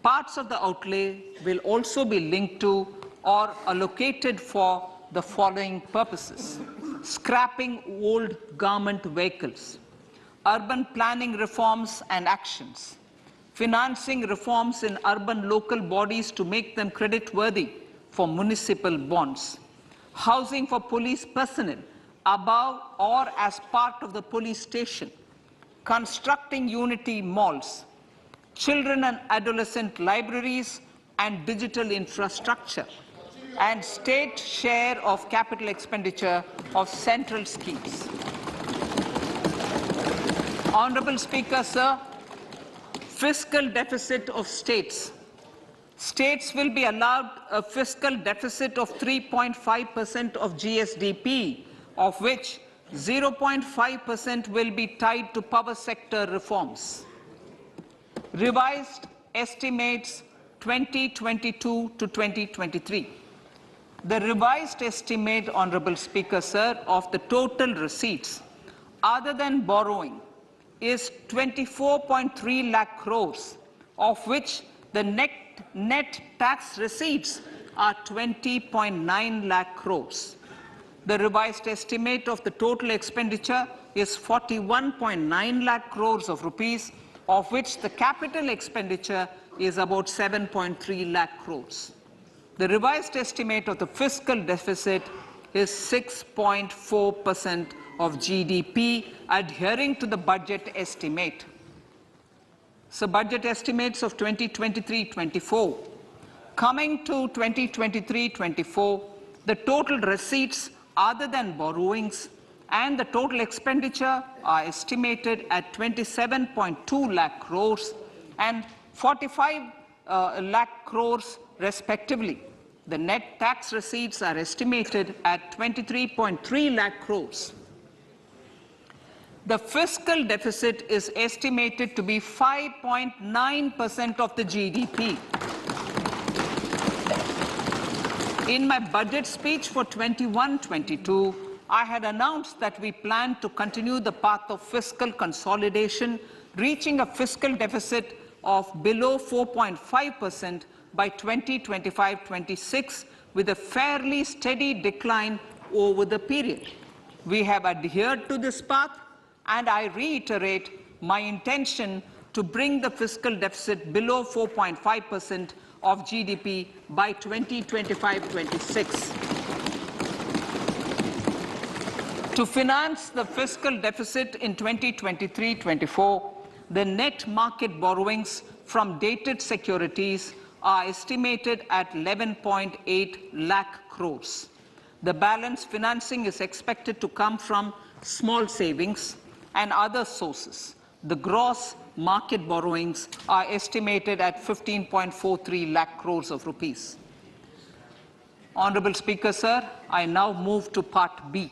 Parts of the outlay will also be linked to or allocated for the following purposes: scrapping old government vehicles, urban planning reforms and actions, financing reforms in urban local bodies to make them creditworthy for municipal bonds, housing for police personnel above or as part of the police station, constructing unity malls, children and adolescent libraries and digital infrastructure, and state share of capital expenditure of central schemes. Honorable Speaker, sir, fiscal deficit of states. States will be allowed a fiscal deficit of 3.5% of GSDP, of which 0.5% will be tied to power sector reforms. Revised estimates 2022 to 2023. The revised estimate, Honorable Speaker, sir, of the total receipts other than borrowing is 24.3 lakh crores, of which the net tax receipts are 20.9 lakh crores. The revised estimate of the total expenditure is 41.9 lakh crores of rupees, of which the capital expenditure is about 7.3 lakh crores. The revised estimate of the fiscal deficit is 6.4% of GDP, adhering to the budget estimate. So budget estimates of 2023-24. Coming to 2023-24, the total receipts other than borrowings and the total expenditure are estimated at 27.2 lakh crores and 45 lakh crores respectively. The net tax receipts are estimated at 23.3 lakh crores. The fiscal deficit is estimated to be 5.9% of the GDP. In my budget speech for 21-22, I had announced that we plan to continue the path of fiscal consolidation, reaching a fiscal deficit of below 4.5% by 2025-26, with a fairly steady decline over the period. We have adhered to this path, and I reiterate my intention to bring the fiscal deficit below 4.5% of GDP by 2025-26. To finance the fiscal deficit in 2023-24, the net market borrowings from dated securities are estimated at 11.8 lakh crores. The balance financing is expected to come from small savings and other sources. The gross market borrowings are estimated at 15.43 lakh crores of rupees. Honorable Speaker, sir, I now move to Part B.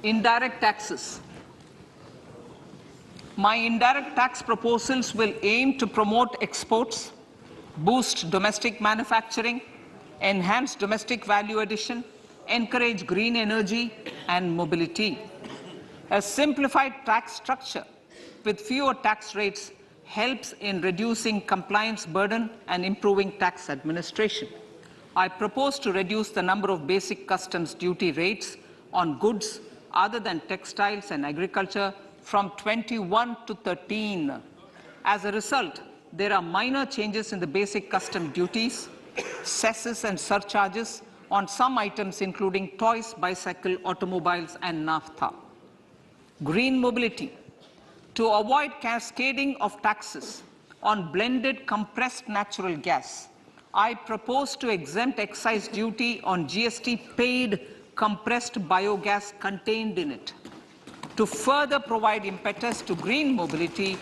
Indirect taxes. My indirect tax proposals will aim to promote exports, boost domestic manufacturing, enhance domestic value addition, encourage green energy and mobility. A simplified tax structure with fewer tax rates helps in reducing compliance burden and improving tax administration. I propose to reduce the number of basic customs duty rates on goods other than textiles and agriculture from 21 to 13. As a result, there are minor changes in the basic custom duties, cesses and surcharges on some items including toys, bicycle, automobiles and naphtha. Green mobility. To avoid cascading of taxes on blended compressed natural gas, I propose to exempt excise duty on GST paid compressed biogas contained in it. To further provide impetus to green mobility,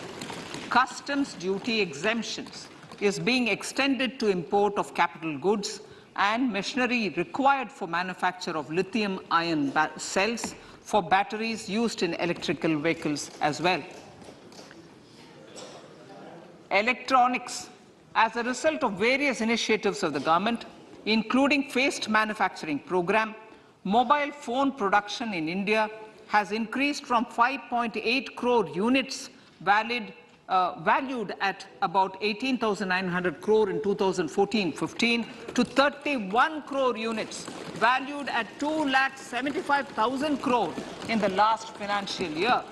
customs duty exemptions is being extended to import of capital goods and machinery required for manufacture of lithium-ion cells for batteries used in electrical vehicles as well. Electronics. As a result of various initiatives of the government, including phased manufacturing program, mobile phone production in India has increased from 5.8 crore units valued at about 18,900 crore in 2014-15 to 31 crore units valued at 2,75,000 crore in the last financial year.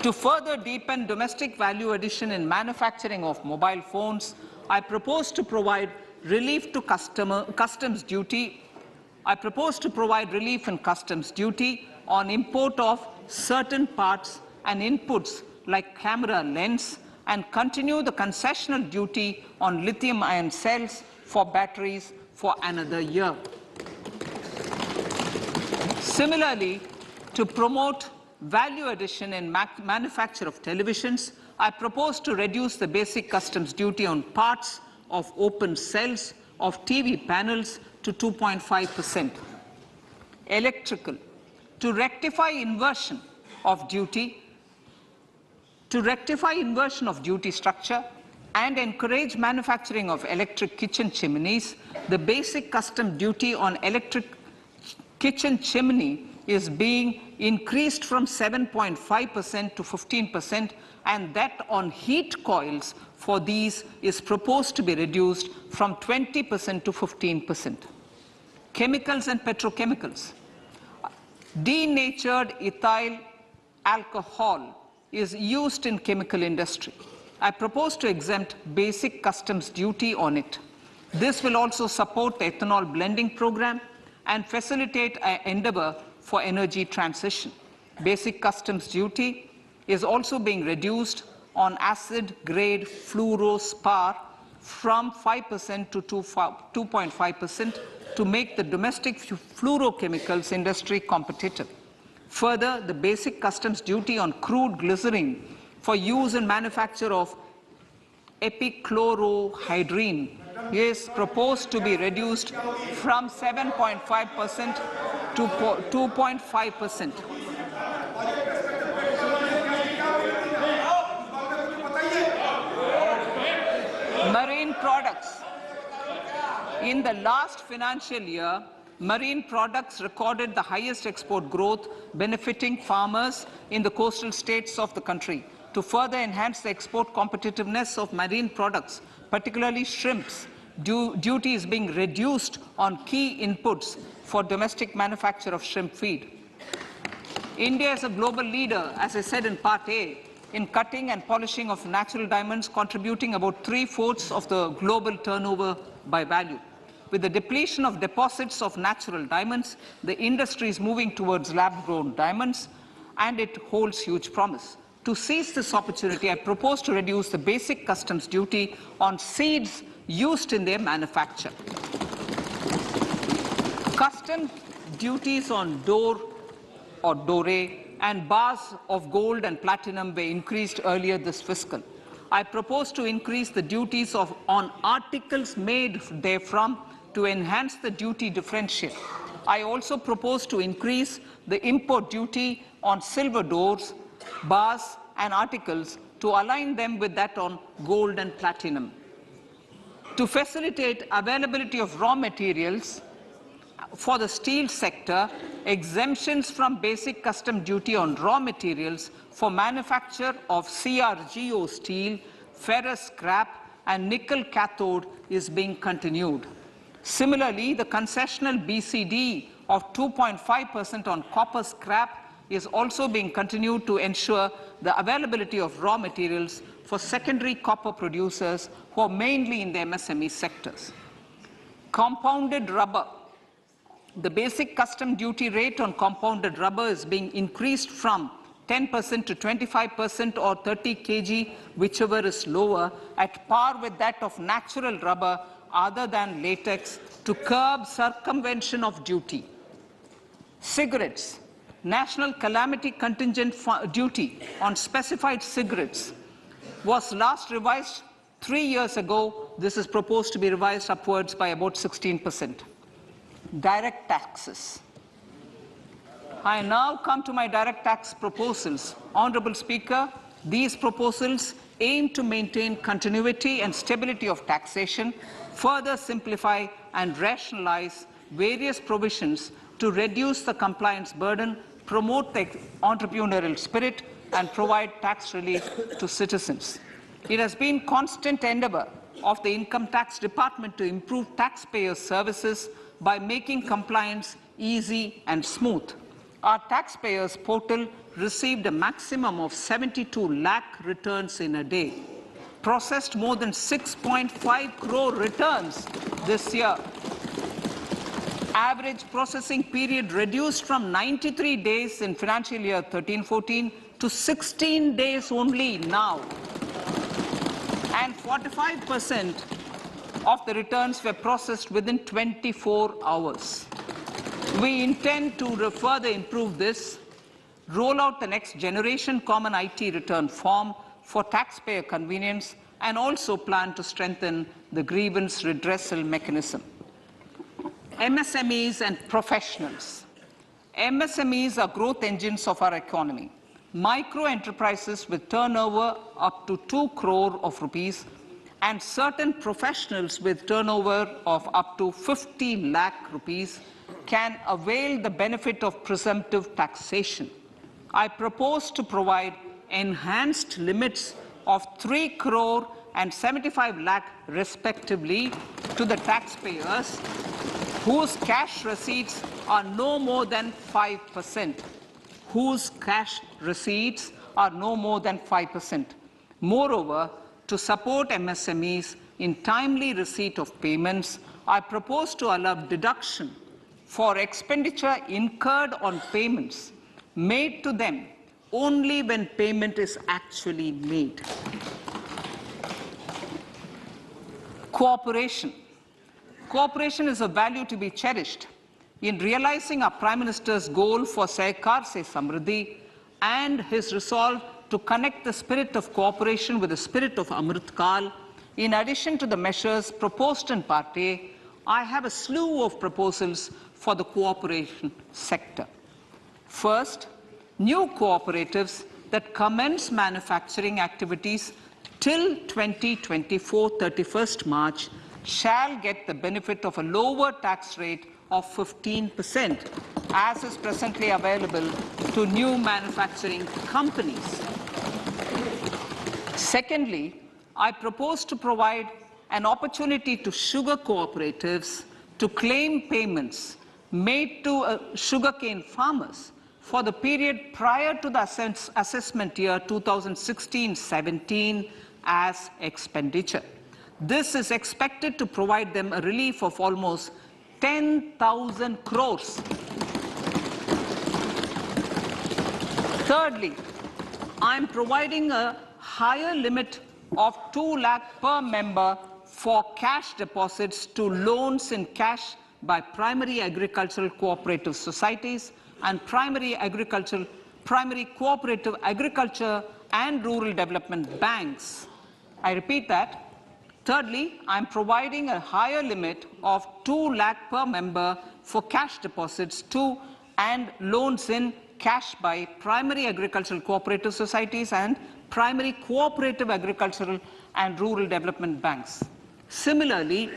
To further deepen domestic value addition in manufacturing of mobile phones, I propose to provide relief to customs duty. I propose to provide relief in customs duty on import of certain parts and inputs like camera lens and continue the concessional duty on lithium-ion cells for batteries for another year. Similarly, to promote value addition in manufacture of televisions, I propose to reduce the basic customs duty on parts of open cells of TV panels to 2.5%. Electrical. to rectify inversion of duty structure and encourage manufacturing of electric kitchen chimneys, the basic custom duty on electric kitchen chimney is being increased from 7.5% to 15%, and that on heat coils for these is proposed to be reduced from 20% to 15%. Chemicals and petrochemicals. Denatured ethyl alcohol is used in chemical industry. I propose to exempt basic customs duty on it. This will also support the ethanol blending program and facilitate an endeavor for energy transition. Basic customs duty is also being reduced on acid-grade fluorospar from 5% to 2.5% to make the domestic fluorochemicals industry competitive. Further, the basic customs duty on crude glycerin for use in manufacture of epichlorohydrin is proposed to be reduced from 7.5% to 2.5%. Marine products. In the last financial year, marine products recorded the highest export growth, benefiting farmers in the coastal states of the country. To further enhance the export competitiveness of marine products, particularly shrimps, duty is being reduced on key inputs for domestic manufacture of shrimp feed. India is a global leader, as I said in Part A, in cutting and polishing of natural diamonds, contributing about 3/4 of the global turnover by value. With the depletion of deposits of natural diamonds, the industry is moving towards lab-grown diamonds, and it holds huge promise. To seize this opportunity, I propose to reduce the basic customs duty on seeds used in their manufacture. Customs duties on doré and bars of gold and platinum were increased earlier this fiscal. I propose to increase the duties on articles made therefrom to enhance the duty differential. I also propose to increase the import duty on silver doors, bars and articles to align them with that on gold and platinum. To facilitate availability of raw materials for the steel sector, exemptions from basic custom duty on raw materials for manufacture of CRGO steel, ferrous scrap and nickel cathode is being continued. Similarly, the concessional BCD of 2.5% on copper scrap is also being continued to ensure the availability of raw materials for secondary copper producers who are mainly in the MSME sectors. Compounded rubber. The basic custom duty rate on compounded rubber is being increased from 10% to 25% or 30 kg, whichever is lower, at par with that of natural rubber other than latex, to curb circumvention of duty. Cigarettes. National calamity contingent duty on specified cigarettes was last revised 3 years ago. This is proposed to be revised upwards by about 16%. Direct taxes. I now come to my direct tax proposals. Honorable Speaker, these proposals aim to maintain continuity and stability of taxation, further simplify and rationalize various provisions to reduce the compliance burden, promote the entrepreneurial spirit, and provide tax relief to citizens. It has been constant endeavor of the Income Tax Department to improve taxpayers' services by making compliance easy and smooth. Our taxpayers portal received a maximum of 72 lakh returns in a day, processed more than 6.5 crore returns this year. Average processing period reduced from 93 days in financial year 13-14 to 16 days only now. And 45% of the returns were processed within 24 hours. We intend to further improve this, roll out the next generation common IT return form for taxpayer convenience, and also plan to strengthen the grievance redressal mechanism. MSMEs and professionals. MSMEs are growth engines of our economy. Micro enterprises with turnover up to 2 crore of rupees and certain professionals with turnover of up to 50 lakh rupees can avail the benefit of presumptive taxation. I propose to provide enhanced limits of 3 crore and 75 lakh respectively to the taxpayers whose cash receipts are no more than 5%. Whose cash receipts are no more than 5%. Moreover, to support MSMEs in timely receipt of payments, I propose to allow deduction for expenditure incurred on payments made to them only when payment is actually made. Cooperation. Cooperation is a value to be cherished. In realizing our Prime Minister's goal for Sehkar Se Samriddhi and his resolve to connect the spirit of cooperation with the spirit of Amrit Kal, in addition to the measures proposed in Part A, I have a slew of proposals for the cooperation sector. First, new cooperatives that commence manufacturing activities till 2024, 31st March, shall get the benefit of a lower tax rate of 15%, as is presently available to new manufacturing companies. Secondly, I propose to provide an opportunity to sugar cooperatives to claim payments made to sugarcane farmers for the period prior to the assessment year 2016-17 as expenditure. This is expected to provide them a relief of almost 10,000 crores. Thirdly, I am providing a higher limit of 2 lakh per member for cash deposits to loans in cash by primary agricultural cooperative societies and primary cooperative agriculture and rural development banks. I repeat that. Thirdly, I am providing a higher limit of 2 lakh per member for cash deposits to and loans in cash by primary agricultural cooperative societies and primary cooperative agricultural and rural development banks. Similarly,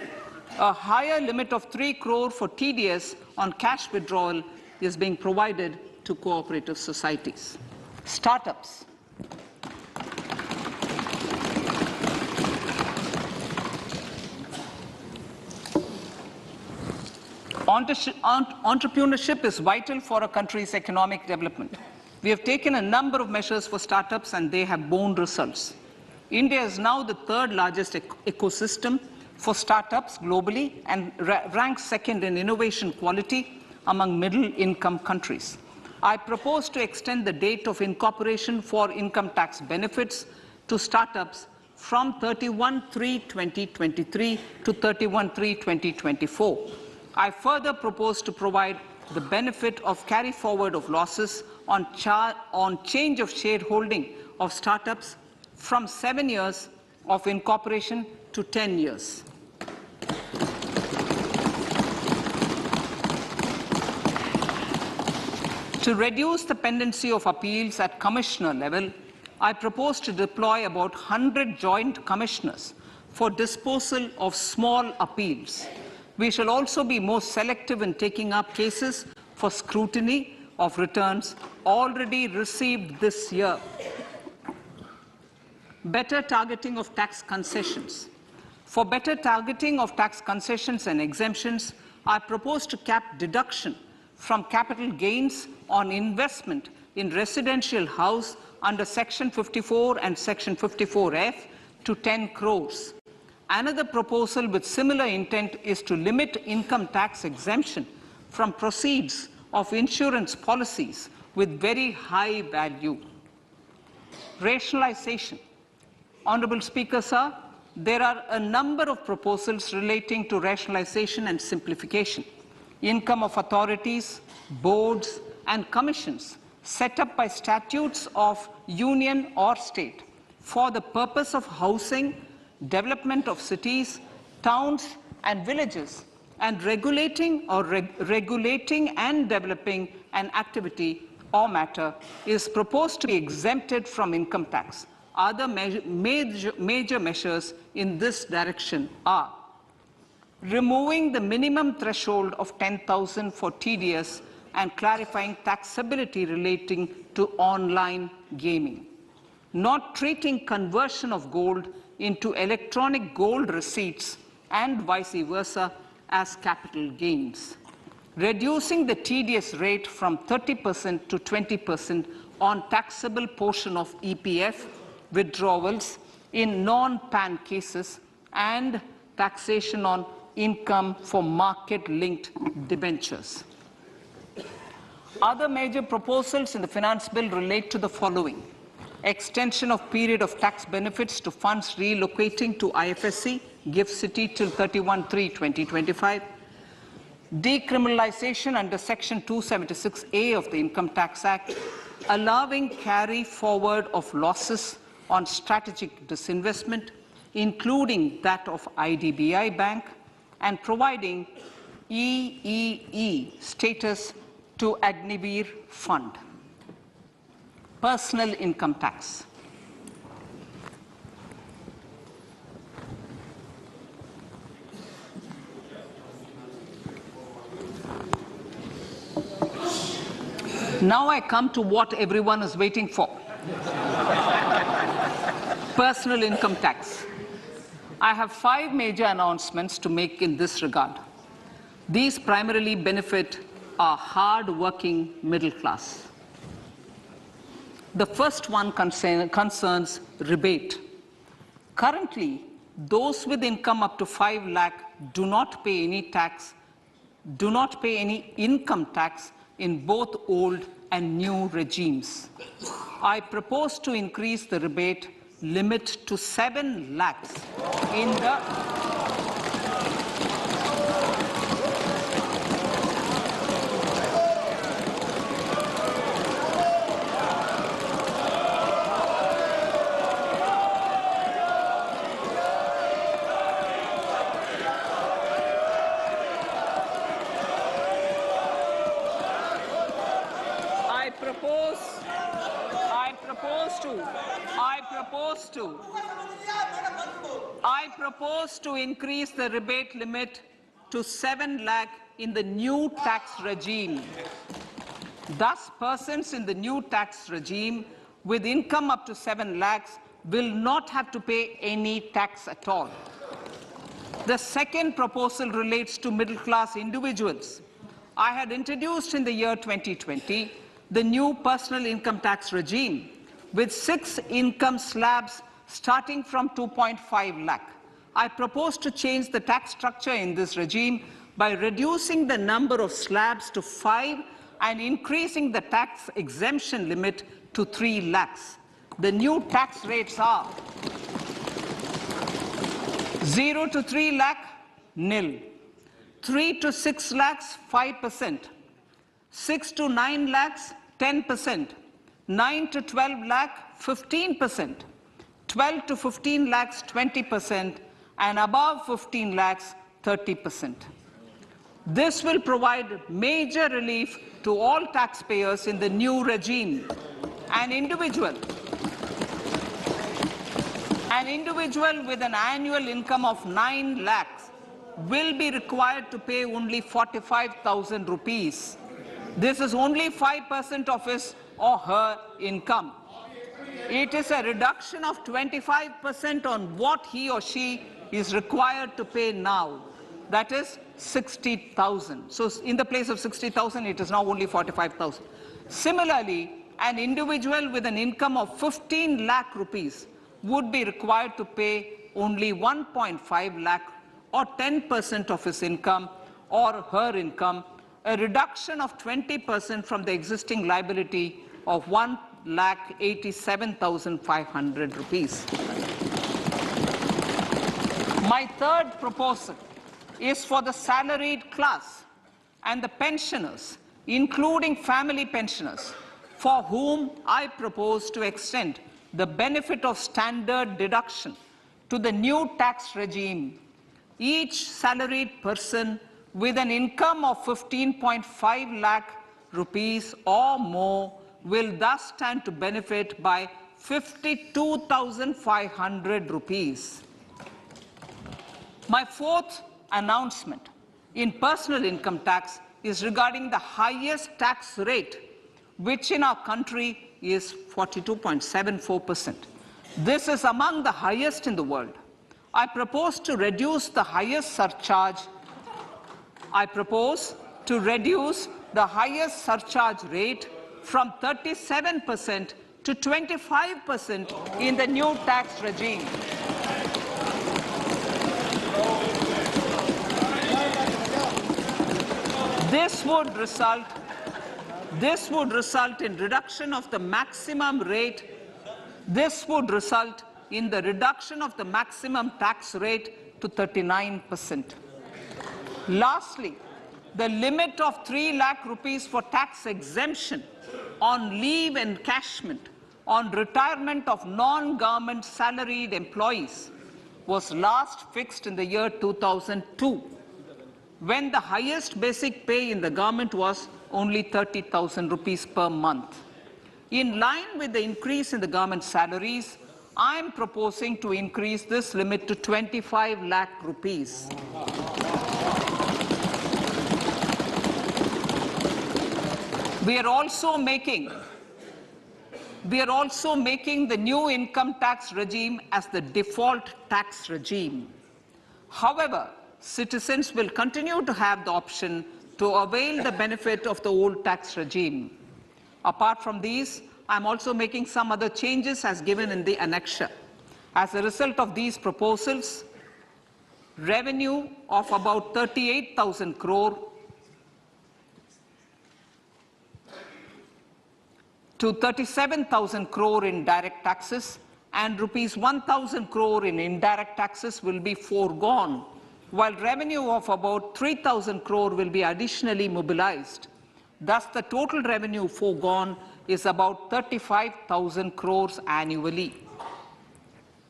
a higher limit of 3 crore for TDS on cash withdrawal is being provided to cooperative societies. Startups. Entrepreneurship is vital for a country's economic development. We have taken a number of measures for startups and they have borne results. India is now the third largest ecosystem for startups globally and ranks second in innovation quality among middle-income countries. I propose to extend the date of incorporation for income tax benefits to startups from 31/3/2023 to 31/3/2024. I further propose to provide the benefit of carry forward of losses on change of shareholding of startups from 7 years of incorporation to 10 years. To reduce the pendency of appeals at commissioner level, I propose to deploy about 100 joint commissioners for disposal of small appeals. We shall also be more selective in taking up cases for scrutiny of returns already received this year. Better targeting of tax concessions. For better targeting of tax concessions and exemptions, I propose to cap deduction from capital gains on investment in residential house under Section 54 and Section 54F to 10 crores. Another proposal with similar intent is to limit income tax exemption from proceeds of insurance policies with very high value. Rationalization. Honorable Speaker, sir, there are a number of proposals relating to rationalization and simplification. Income of authorities, boards, and commissions set up by statutes of union or state for the purpose of housing, development of cities, towns, and villages and regulating and developing an activity or matter is proposed to be exempted from income tax. Other major measures in this direction are removing the minimum threshold of 10,000 for TDS and clarifying taxability relating to online gaming, not treating conversion of gold into electronic gold receipts and vice versa as capital gains, reducing the TDS rate from 30% to 20% on taxable portion of EPF withdrawals in non-PAN cases, and taxation on income for market-linked debentures. Other major proposals in the finance bill relate to the following: extension of period of tax benefits to funds relocating to IFSC, GIFT City till 31/3/2025, decriminalization under Section 276A of the Income Tax Act, allowing carry forward of losses on strategic disinvestment, including that of IDBI Bank, and providing EEE status to Agnivir Fund. Personal income tax. Now I come to what everyone is waiting for. Personal income tax. I have 5 major announcements to make in this regard. These primarily benefit our hard-working middle class. The first one concerns rebate. Currently, those with income up to 5 lakh do not pay any income tax in both old and new regimes. I propose to increase the rebate limit to 7 lakhs in the I propose to increase the rebate limit to 7 lakh in the new tax regime. Thus, persons in the new tax regime with income up to 7 lakhs will not have to pay any tax at all. The second proposal relates to middle-class individuals. I had introduced in the year 2020 the new personal income tax regime with 6 income slabs starting from 2.5 lakh. I propose to change the tax structure in this regime by reducing the number of slabs to 5 and increasing the tax exemption limit to 3 lakhs. The new tax rates are 0 to 3 lakh, nil. 3 to 6 lakhs, 5%. 6 to 9 lakhs, 10%. 9 to 12 lakh, 15%. 12 to 15 lakhs, 20%. And above 15 lakhs, 30%. This will provide major relief to all taxpayers in the new regime. An individual with an annual income of 9 lakhs will be required to pay only 45,000 rupees. This is only 5% of his or her income. It is a reduction of 25% on what he or she is required to pay now. That is 60,000. So in the place of 60,000, it is now only 45,000. Similarly, an individual with an income of 15 lakh rupees would be required to pay only 1.5 lakh or 10% of his income or her income, a reduction of 20% from the existing liability of 1,87,500 rupees. My third proposal is for the salaried class and the pensioners, including family pensioners, for whom I propose to extend the benefit of standard deduction to the new tax regime. Each salaried person with an income of 15.5 lakh rupees or more will thus stand to benefit by 52,500 rupees. My fourth announcement in personal income tax is regarding the highest tax rate, which in our country is 42.74%. This is among the highest in the world. I propose to reduce the highest surcharge rate from 37% to 25% in the new tax regime. This would result in reduction of the maximum rate. This would result in the reduction of the maximum tax rate to 39%. Lastly, the limit of 3 lakh rupees for tax exemption on leave encashment on retirement of non-government salaried employees was last fixed in the year 2002, when the highest basic pay in the government was only 30,000 rupees per month. In line with the increase in the government salaries, I am proposing to increase this limit to 25 lakh rupees. We are also making the new income tax regime as the default tax regime. However, citizens will continue to have the option to avail the benefit of the old tax regime. Apart from these, I am also making some other changes as given in the annexure. As a result of these proposals, revenue of about 38,000 crore to 37,000 crore in direct taxes and rupees 1,000 crore in indirect taxes will be foregone, while revenue of about 3,000 crore will be additionally mobilized. Thus, the total revenue foregone is about 35,000 crores annually.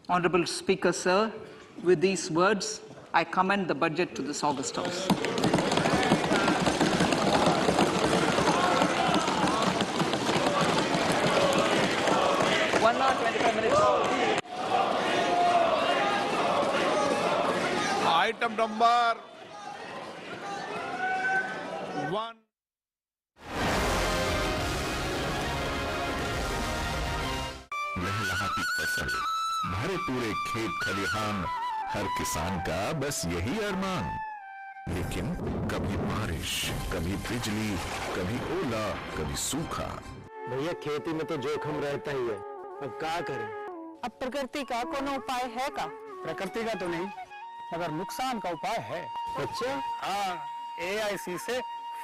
Honorable Speaker, sir, with these words, I commend the budget to this august House. Item number 1. लहलहाती फसल, भरे पूरे खेत खलिहान, हर किसान का बस यही अरमान। लेकिन कभी बारिश, कभी बिजली, कभी ओला, कभी सूखा। भैया खेती में तो जोखिम रहता ही है, अब क्या करें? अब प्रकृति का कोनो उपाय है का? प्रकृति का तो नहीं, मगर नुकसान का उपाय है। अच्छा, हाँ, AIC से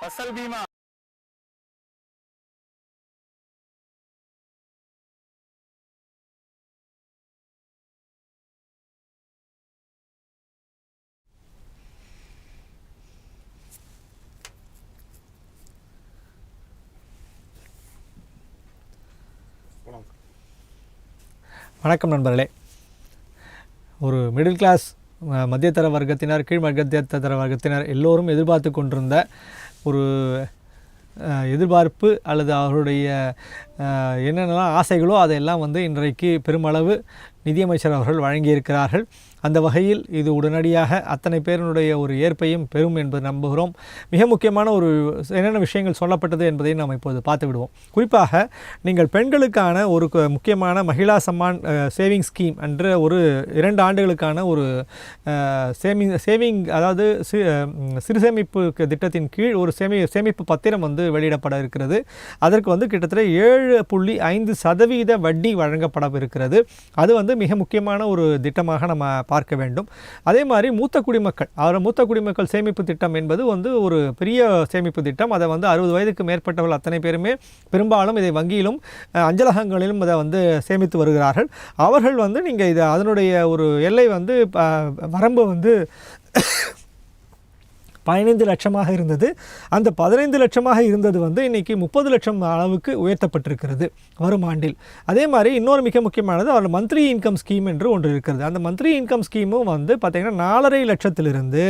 फसल बीमा। வணக்கம் நண்பர்களே. ஒரு மிடில் கிளாஸ் மத்தியதர வர்க்கத்தினர், கீழ் மத்தியதர வர்க்கத்தினர் எல்லோரும் எதிர்பார்த்து கொண்டிருந்த ஒரு எதிர்பார்ப்பு அல்லது அவருடைய என்னென்னலாம் ஆசைகளோ அதையெல்லாம் இன்றைக்கு பெருமளவு நிதியமைச்சர் அவர்கள் வழங்கியிருக்கிறார்கள். அந்த வகையில் இது உடனடியாக அத்தனை பேருடைய ஒரு ஏற்பையும் பெறும் என்பது நம்புகிறோம். மிக முக்கியமான ஒரு என்னென்ன விஷயங்கள் சொல்லப்பட்டது என்பதை நாம் இப்போது பார்த்து விடுவோம். குறிப்பாக நீங்கள் பெண்களுக்கான ஒரு முக்கியமான மகிழா சம்மான் சேவிங் ஸ்கீம் என்ற ஒரு 2 ஆண்டுகளுக்கான ஒரு சேவிங் அதாவது சிறுசேமிப்பு திட்டத்தின் கீழ் ஒரு சேமிப்பு பத்திரம் வெளியிடப்பட இருக்கிறது. அதற்கு கிட்டத்தட்ட 7.5% வட்டி வழங்கப்படவிருக்கிறது. அது மிக முக்கியமான ஒரு திட்டமாக நம்ம பார்க்க வேண்டும். அதே மாதிரி மூத்த குடிமக்கள் சேமிப்பு திட்டம் என்பது ஒரு பெரிய சேமிப்பு திட்டம். அதை 60 வயதுக்கு மேற்பட்டவர்கள் அத்தனை பேருமே பெரும்பாலும் இதை வங்கியிலும் அஞ்சலகங்களிலும் அதை சேமித்து வருகிறார்கள். அவர்கள் நீங்கள் இதை அதனுடைய ஒரு எல்லை வரம்பு 15 லட்சமாக இருந்தது. அந்த 15 லட்சமாக இருந்தது இன்றைக்கி 30 லட்சம் அளவுக்கு உயர்த்தப்பட்டிருக்கிறது வரும் ஆண்டில். அதே மாதிரி இன்னொரு மிக முக்கியமானது அவர் மந்த்லி இன்கம் ஸ்கீம் என்று ஒன்று இருக்கிறது. அந்த மந்த்லி இன்கம் ஸ்கீமும் பார்த்திங்கன்னா 4.5 லட்சத்திலிருந்து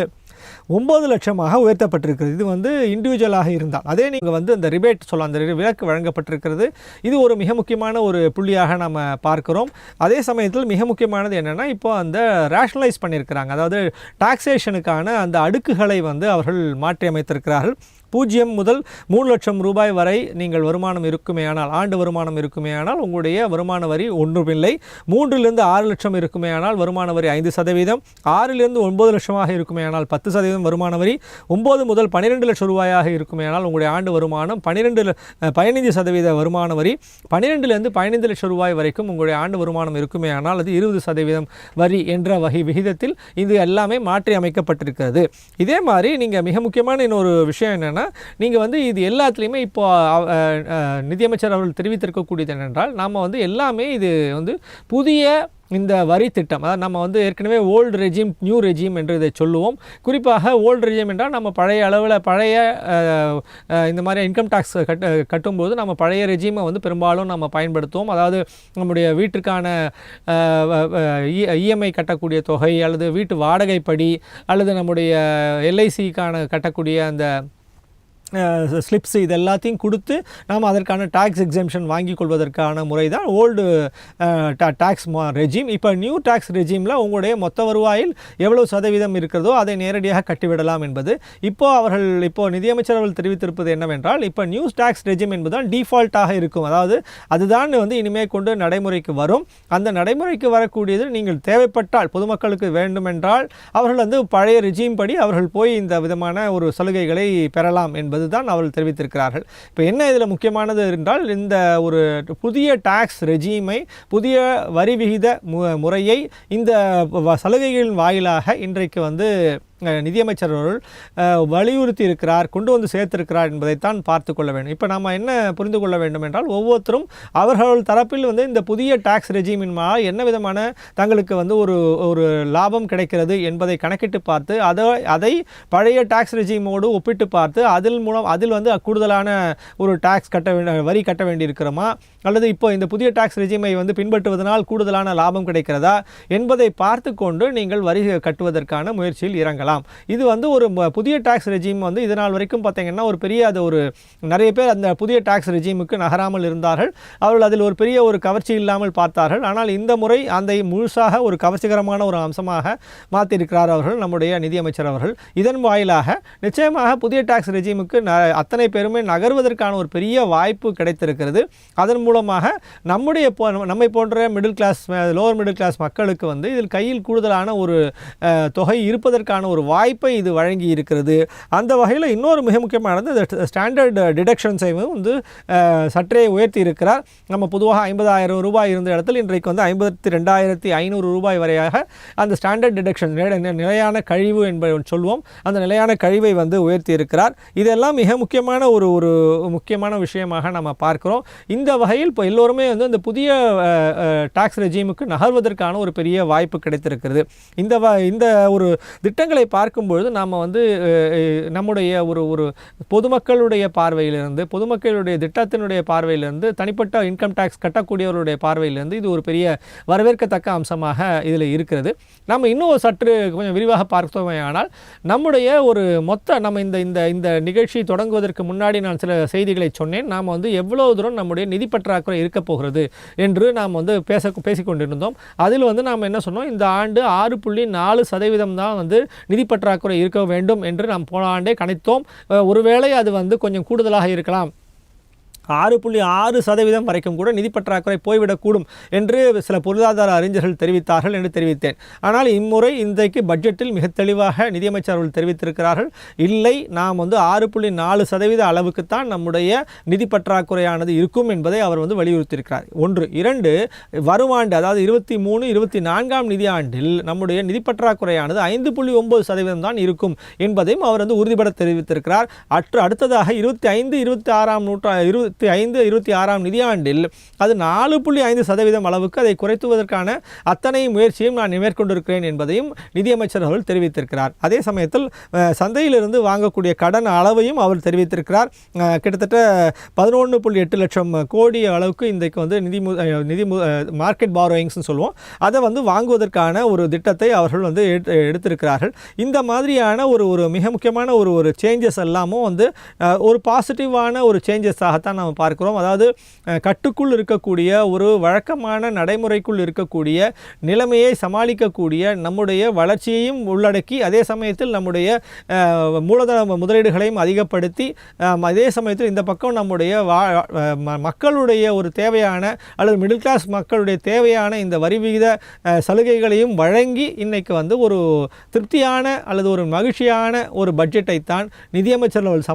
9 லட்சமாக உயர்த்தப்பட்டிருக்கிறது. இது வந்து இண்டிவிஜுவலாக இருந்தால். அதே நீங்கள் வந்து அந்த ரிபேட் சொல்லலாம், அந்த விலக்கு வழங்கப்பட்டிருக்கிறது. இது ஒரு மிக முக்கியமான ஒரு புள்ளியாக நம்ம பார்க்கிறோம். அதே சமயத்தில் மிக முக்கியமானது என்னென்னா, இப்போ அந்த ரேஷனலைஸ் பண்ணியிருக்கிறாங்க. அதாவது டாக்ஸேஷனுக்கான அந்த அடுக்குகளை வந்து அவர்கள் மாற்றி அமைத்திருக்கிறார்கள். 0 முதல் 3 லட்சம் ரூபாய் வரை நீங்கள் வருமானம் இருக்குமேயானால், ஆண்டு வருமானம் இருக்குமேயானால் உங்களுடைய வருமான வரி ஒன்றுமில்லை. 3லிருந்து 6 லட்சம் இருக்குமேயானால் வருமான வரி 5%, 6லிருந்து 9 லட்சமாக இருக்குமேயானால் 10% வருமான வரி, 9 முதல் 12 லட்சம் ரூபாயாக இருக்குமேயானால் உங்களுடைய ஆண்டு வருமானம் 15% வருமான வரி, 12லிருந்து 15 லட்சம் ரூபாய் வரைக்கும் உங்களுடைய ஆண்டு வருமானம் இருக்குமேயானால் அது 20% வரி என்ற விகிதத்தில் இது எல்லாமே மாற்றி அமைக்கப்பட்டிருக்கிறது. இதே மாதிரி நீங்கள் மிக முக்கியமான இன்னொரு விஷயம் என்னென்னா, நீங்கள் வந்து இது எல்லாத்துலேயுமே இப்போ நிதியமைச்சர் அவர்கள் தெரிவித்திருக்கக்கூடியது என்னென்றால், நாம் வந்து எல்லாமே இது வந்து புதிய இந்த வரி திட்டம், அதாவது நம்ம வந்து ஏற்கனவே ஓல்டு ரெஜிம் நியூ ரெஜிம் என்று இதை சொல்லுவோம். குறிப்பாக ஓல்டு ரெஜிம் என்றால் நம்ம பழைய அளவில் பழைய இந்த மாதிரி இன்கம் டேக்ஸ் கட்டும்போது நம்ம பழைய ரெஜிமை வந்து பெரும்பாலும் நம்ம பயன்படுத்துவோம். அதாவது நம்முடைய வீட்டுக்கான இஎம்ஐ கட்டக்கூடிய தொகை, அல்லது வீட்டு வாடகைப்படி, அல்லது நம்முடைய எல்ஐசிக்கான கட்டக்கூடிய அந்த ஸ்லிப்ஸ், இது எல்லாத்தையும் கொடுத்து நாம் அதற்கான டாக்ஸ் எக்ஸம்ஷன் வாங்கி கொள்வதற்கான முறை தான் ஓல்டு டாக்ஸ் ரெஜிம். இப்போ நியூ டாக்ஸ் ரெஜிமில் உங்களுடைய மொத்த வருவாயில் எவ்வளவு சதவீதம் இருக்கிறதோ அதை நேரடியாக கட்டிவிடலாம் என்பது இப்போ நிதியமைச்சர் அவர்கள் தெரிவித்திருப்பது என்னவென்றால், இப்போ நியூ டாக்ஸ் ரெஜிம் என்பதுதான் டிஃபால்ட்டாக இருக்கும். அதாவது அதுதான் வந்து இனிமேல் கொண்டு நடைமுறைக்கு வரும். அந்த நடைமுறைக்கு வரக்கூடியது நீங்கள் தேவைப்பட்டால் பொதுமக்களுக்கு வேண்டுமென்றால் அவர்கள் வந்து பழைய ரெஜிம் படி அவர்கள் போய் இந்த விதமான ஒரு சலுகைகளை பெறலாம் என்பது தான் அவர்கள் தெரிவித்திருக்கிறார்கள். இப்போ என்ன இதில் முக்கியமானது என்றால், இந்த ஒரு புதிய டாக்ஸ் ரெஜிமை, புதிய வரி விகித முறையை இந்த சலுகைகளின் வாயிலாக இன்றைக்கு வந்து நிதியமைச்சர் அவர்கள் வலியுறுத்தி இருக்கிறார், கொண்டு வந்து சேர்த்திருக்கிறார் என்பதைத்தான் பார்த்து கொள்ள வேண்டும். இப்போ நம்ம என்ன புரிந்து கொள்ள வேண்டும் என்றால், ஒவ்வொருத்தரும் அவர்கள் தரப்பில் வந்து இந்த புதிய டாக்ஸ் ரெஜிமின் என்ன விதமான தங்களுக்கு வந்து ஒரு லாபம் கிடைக்கிறது என்பதை கணக்கிட்டு பார்த்து அதை பழைய டாக்ஸ் ரெஜிமோடு ஒப்பிட்டு பார்த்து அதில் வந்து கூடுதலான ஒரு டாக்ஸ் வரி கட்ட வேண்டியிருக்கிறோமா, அல்லது இப்போ இந்த புதிய டாக்ஸ் ரெஜிமை வந்து பின்பற்றுவதனால் கூடுதலான லாபம் கிடைக்கிறதா என்பதை பார்த்து கொண்டு நீங்கள் வரி கட்டுவதற்கான முயற்சியில் இறங்கலாம். இது வந்து ஒரு புதிய டாக்ஸ் ரெஜிம் வந்து இதனால் வரைக்கும் பார்த்தீங்கன்னா ஒரு பெரிய நிறைய பேர் அந்த புதிய டாக்ஸ் ரெஜிமுக்கு நகராமல் இருந்தார்கள். அவர்கள் அதில் ஒரு பெரிய ஒரு கவர்ச்சி இல்லாமல் பார்த்தார்கள். ஆனால் இந்த முறை அந்த முழுசாக ஒரு கவர்ச்சிகரமான ஒரு அம்சமாக மாற்றியிருக்கிறார் அவர்கள், நம்முடைய நிதியமைச்சர் அவர்கள். இதன் வாயிலாக நிச்சயமாக புதிய டாக்ஸ் ரெஜிமுக்கு அத்தனை பேருமே நகர்வதற்கான ஒரு பெரிய வாய்ப்பு கிடைத்திருக்கிறது. அதன் மூலமாக நம்மை போன்ற middle class, lower middle class மக்களுக்கு வந்து இதில் கையில் கூடுதலான ஒரு தொகை இருப்பதற்கான ஒரு வாய்ப்பை இது வழங்கி இருக்கிறது. அந்த வகையில் இன்னொரு மிக முக்கியமானது ஸ்டாண்டர்ட் டிடக்ஷன்ஸையும் வந்து சற்றே உயர்த்தி இருக்கிறார். நம்ம பொதுவாக 50,000 ரூபாய் இருந்த இடத்தில் இன்றைக்கு வந்து 52,500 ரூபாய் வரையாக அந்த ஸ்டாண்டர்ட் டிடக்ஷன், நிலையான கழிவு என்பதை சொல்வோம், அந்த நிலையான கழிவை வந்து உயர்த்தி இருக்கிறார். இதெல்லாம் மிக முக்கியமான ஒரு முக்கியமான விஷயமாக நம்ம பார்க்கிறோம். இந்த வகையில் இப்போ எல்லோருமே வந்து இந்த புதிய டாக்ஸ் ரெஜிமுக்கு நகர்வதற்கான ஒரு பெரிய வாய்ப்பு கிடைத்திருக்கிறது. இந்த ஒரு திட்டங்களை பார்க்கும்பொழுது நாம் வந்து நம்முடைய ஒரு பொதுமக்களுடைய பார்வையிலிருந்து, பொதுமக்களுடைய திட்டத்தினுடைய பார்வையிலிருந்து, தனிப்பட்ட இன்கம் டேக்ஸ் கட்டக்கூடியவர்களுடைய பார்வையிலிருந்து இது ஒரு பெரிய வரவேற்கத்தக்க அம்சமாக இதில் இருக்கிறது. நம்ம இன்னும் சற்று கொஞ்சம் விரிவாக பார்த்தோமே ஆனால், நம்முடைய ஒரு நம்ம இந்த நிகழ்ச்சி தொடங்குவதற்கு முன்னாடி நான் சில செய்திகளை சொன்னேன். நாம் வந்து எவ்வளவு தூரம் நம்முடைய நிதி பற்றாக்குறை இருக்க போகிறது என்று நாம் வந்து பேசிக்கொண்டிருந்தோம். அதில் வந்து நாம் என்ன சொன்னோம், இந்த ஆண்டு 6.4% தான் வந்து நிதி பற்றாக்குறை இருக்க வேண்டும் என்று நாம் போன ஆண்டே கணித்தோம். ஒருவேளை அது வந்து கொஞ்சம் கூடுதலாக இருக்கலாம், 6.6% வரைக்கும் கூட நிதி பற்றாக்குறை போய்விடக்கூடும் என்று சில பொருளாதார அறிஞர்கள் தெரிவித்தார்கள் என்று தெரிவித்தேன். ஆனால் இம்முறை இன்றைக்கு பட்ஜெட்டில் மிக தெளிவாக நிதியமைச்சர் அவர்கள் தெரிவித்திருக்கிறார்கள், இல்லை நாம் வந்து 6.4% அளவுக்குத்தான் நம்முடைய நிதி பற்றாக்குறையானது இருக்கும் என்பதை அவர் வந்து வலியுறுத்தியிருக்கிறார். 1. 2, வரும் ஆண்டு, அதாவது 23-24 நிதியாண்டில் நம்முடைய நிதி பற்றாக்குறையானது 5.9% தான் இருக்கும் என்பதையும் அவர் வந்து உறுதிபட தெரிவித்திருக்கிறார். அடுத்ததாக 25-26 2025-26 நிதியாண்டில் அது 4.5% அளவுக்கு அதை குறைத்துவதற்கான அத்தனை முயற்சியும் நான் மேற்கொண்டிருக்கிறேன் என்பதையும் நிதியமைச்சர் அவர்கள் தெரிவித்திருக்கிறார். அதே சமயத்தில் சந்தையிலிருந்து வாங்கக்கூடிய கடன் அளவையும் அவர் தெரிவித்திருக்கிறார். கிட்டத்தட்ட 11.8 லட்சம் கோடி அளவுக்கு இன்றைக்கு வந்து நிதி மார்க்கெட் பாரோயிங்ஸ்னு சொல்லுவோம், அதை வந்து வாங்குவதற்கான ஒரு திட்டத்தை அவர்கள் வந்து எடுத்திருக்கிறார்கள். இந்த மாதிரியான ஒரு மிக முக்கியமான ஒரு சேஞ்சஸ் எல்லாமும் வந்து ஒரு பாசிட்டிவான ஒரு சேஞ்சஸாகத்தான் நம்ம பார்க்கிறோம். அதாவது கட்டுக்குள் இருக்கக்கூடிய ஒரு வழக்கமான நடைமுறைக்குள் இருக்கக்கூடிய நிலைமையை சமாளிக்கக்கூடிய நம்முடைய வளர்ச்சியையும் உள்ளடக்கி அதே சமயத்தில் நம்முடைய மூலதன முதலீடுகளையும் அதிகப்படுத்தி அதே சமயத்தில் இந்த பக்கம் நம்முடைய மக்களுடைய ஒரு தேவையான அல்லது மிடில் கிளாஸ் மக்களுடைய தேவையான இந்த வரி விகித சலுகைகளையும் வழங்கி இன்னைக்கு வந்து ஒரு திருப்தியான அல்லது ஒரு மகிழ்ச்சியான ஒரு பட்ஜெட்டை தான் நிதியமைச்சர் அவர்கள்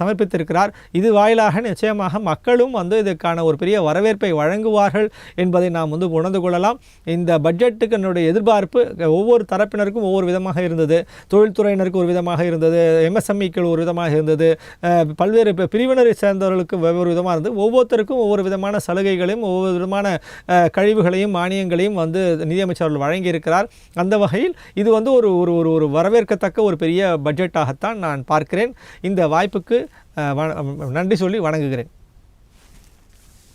சமர்ப்பித்திருக்கிறார். இது வாயிலாக நிச்சயமாக மக்களும் வந்து இதற்கான ஒரு பெரிய வரவேற்பை வழங்குவார்கள் என்பதை நாம் வந்து உணர்ந்து கொள்ளலாம். இந்த பட்ஜெட்டுக்கு என்னுடைய எதிர்பார்ப்பு ஒவ்வொரு தரப்பினருக்கும் ஒவ்வொரு விதமாக இருந்தது. தொழில்துறையினருக்கு ஒரு விதமாக இருந்தது, எம்எஸ்எம்இக்கள் ஒரு விதமாக இருந்தது, பல்வேறு பிரிவினரை சேர்ந்தவர்களுக்கு ஒவ்வொரு விதமாக இருந்தது. ஒவ்வொருத்தருக்கும் ஒவ்வொரு விதமான சலுகைகளையும் ஒவ்வொரு விதமான கழிவுகளையும் மானியங்களையும் வந்து நிதியமைச்சர் வழங்கியிருக்கிறார். அந்த வகையில் இது வந்து ஒரு வரவேற்கத்தக்க ஒரு பெரிய பட்ஜெட்டாகத்தான் நான் பார்க்கிறேன். இந்த வாய்ப்புக்கு நன்றி சொல்லி வணங்குகிறேன்.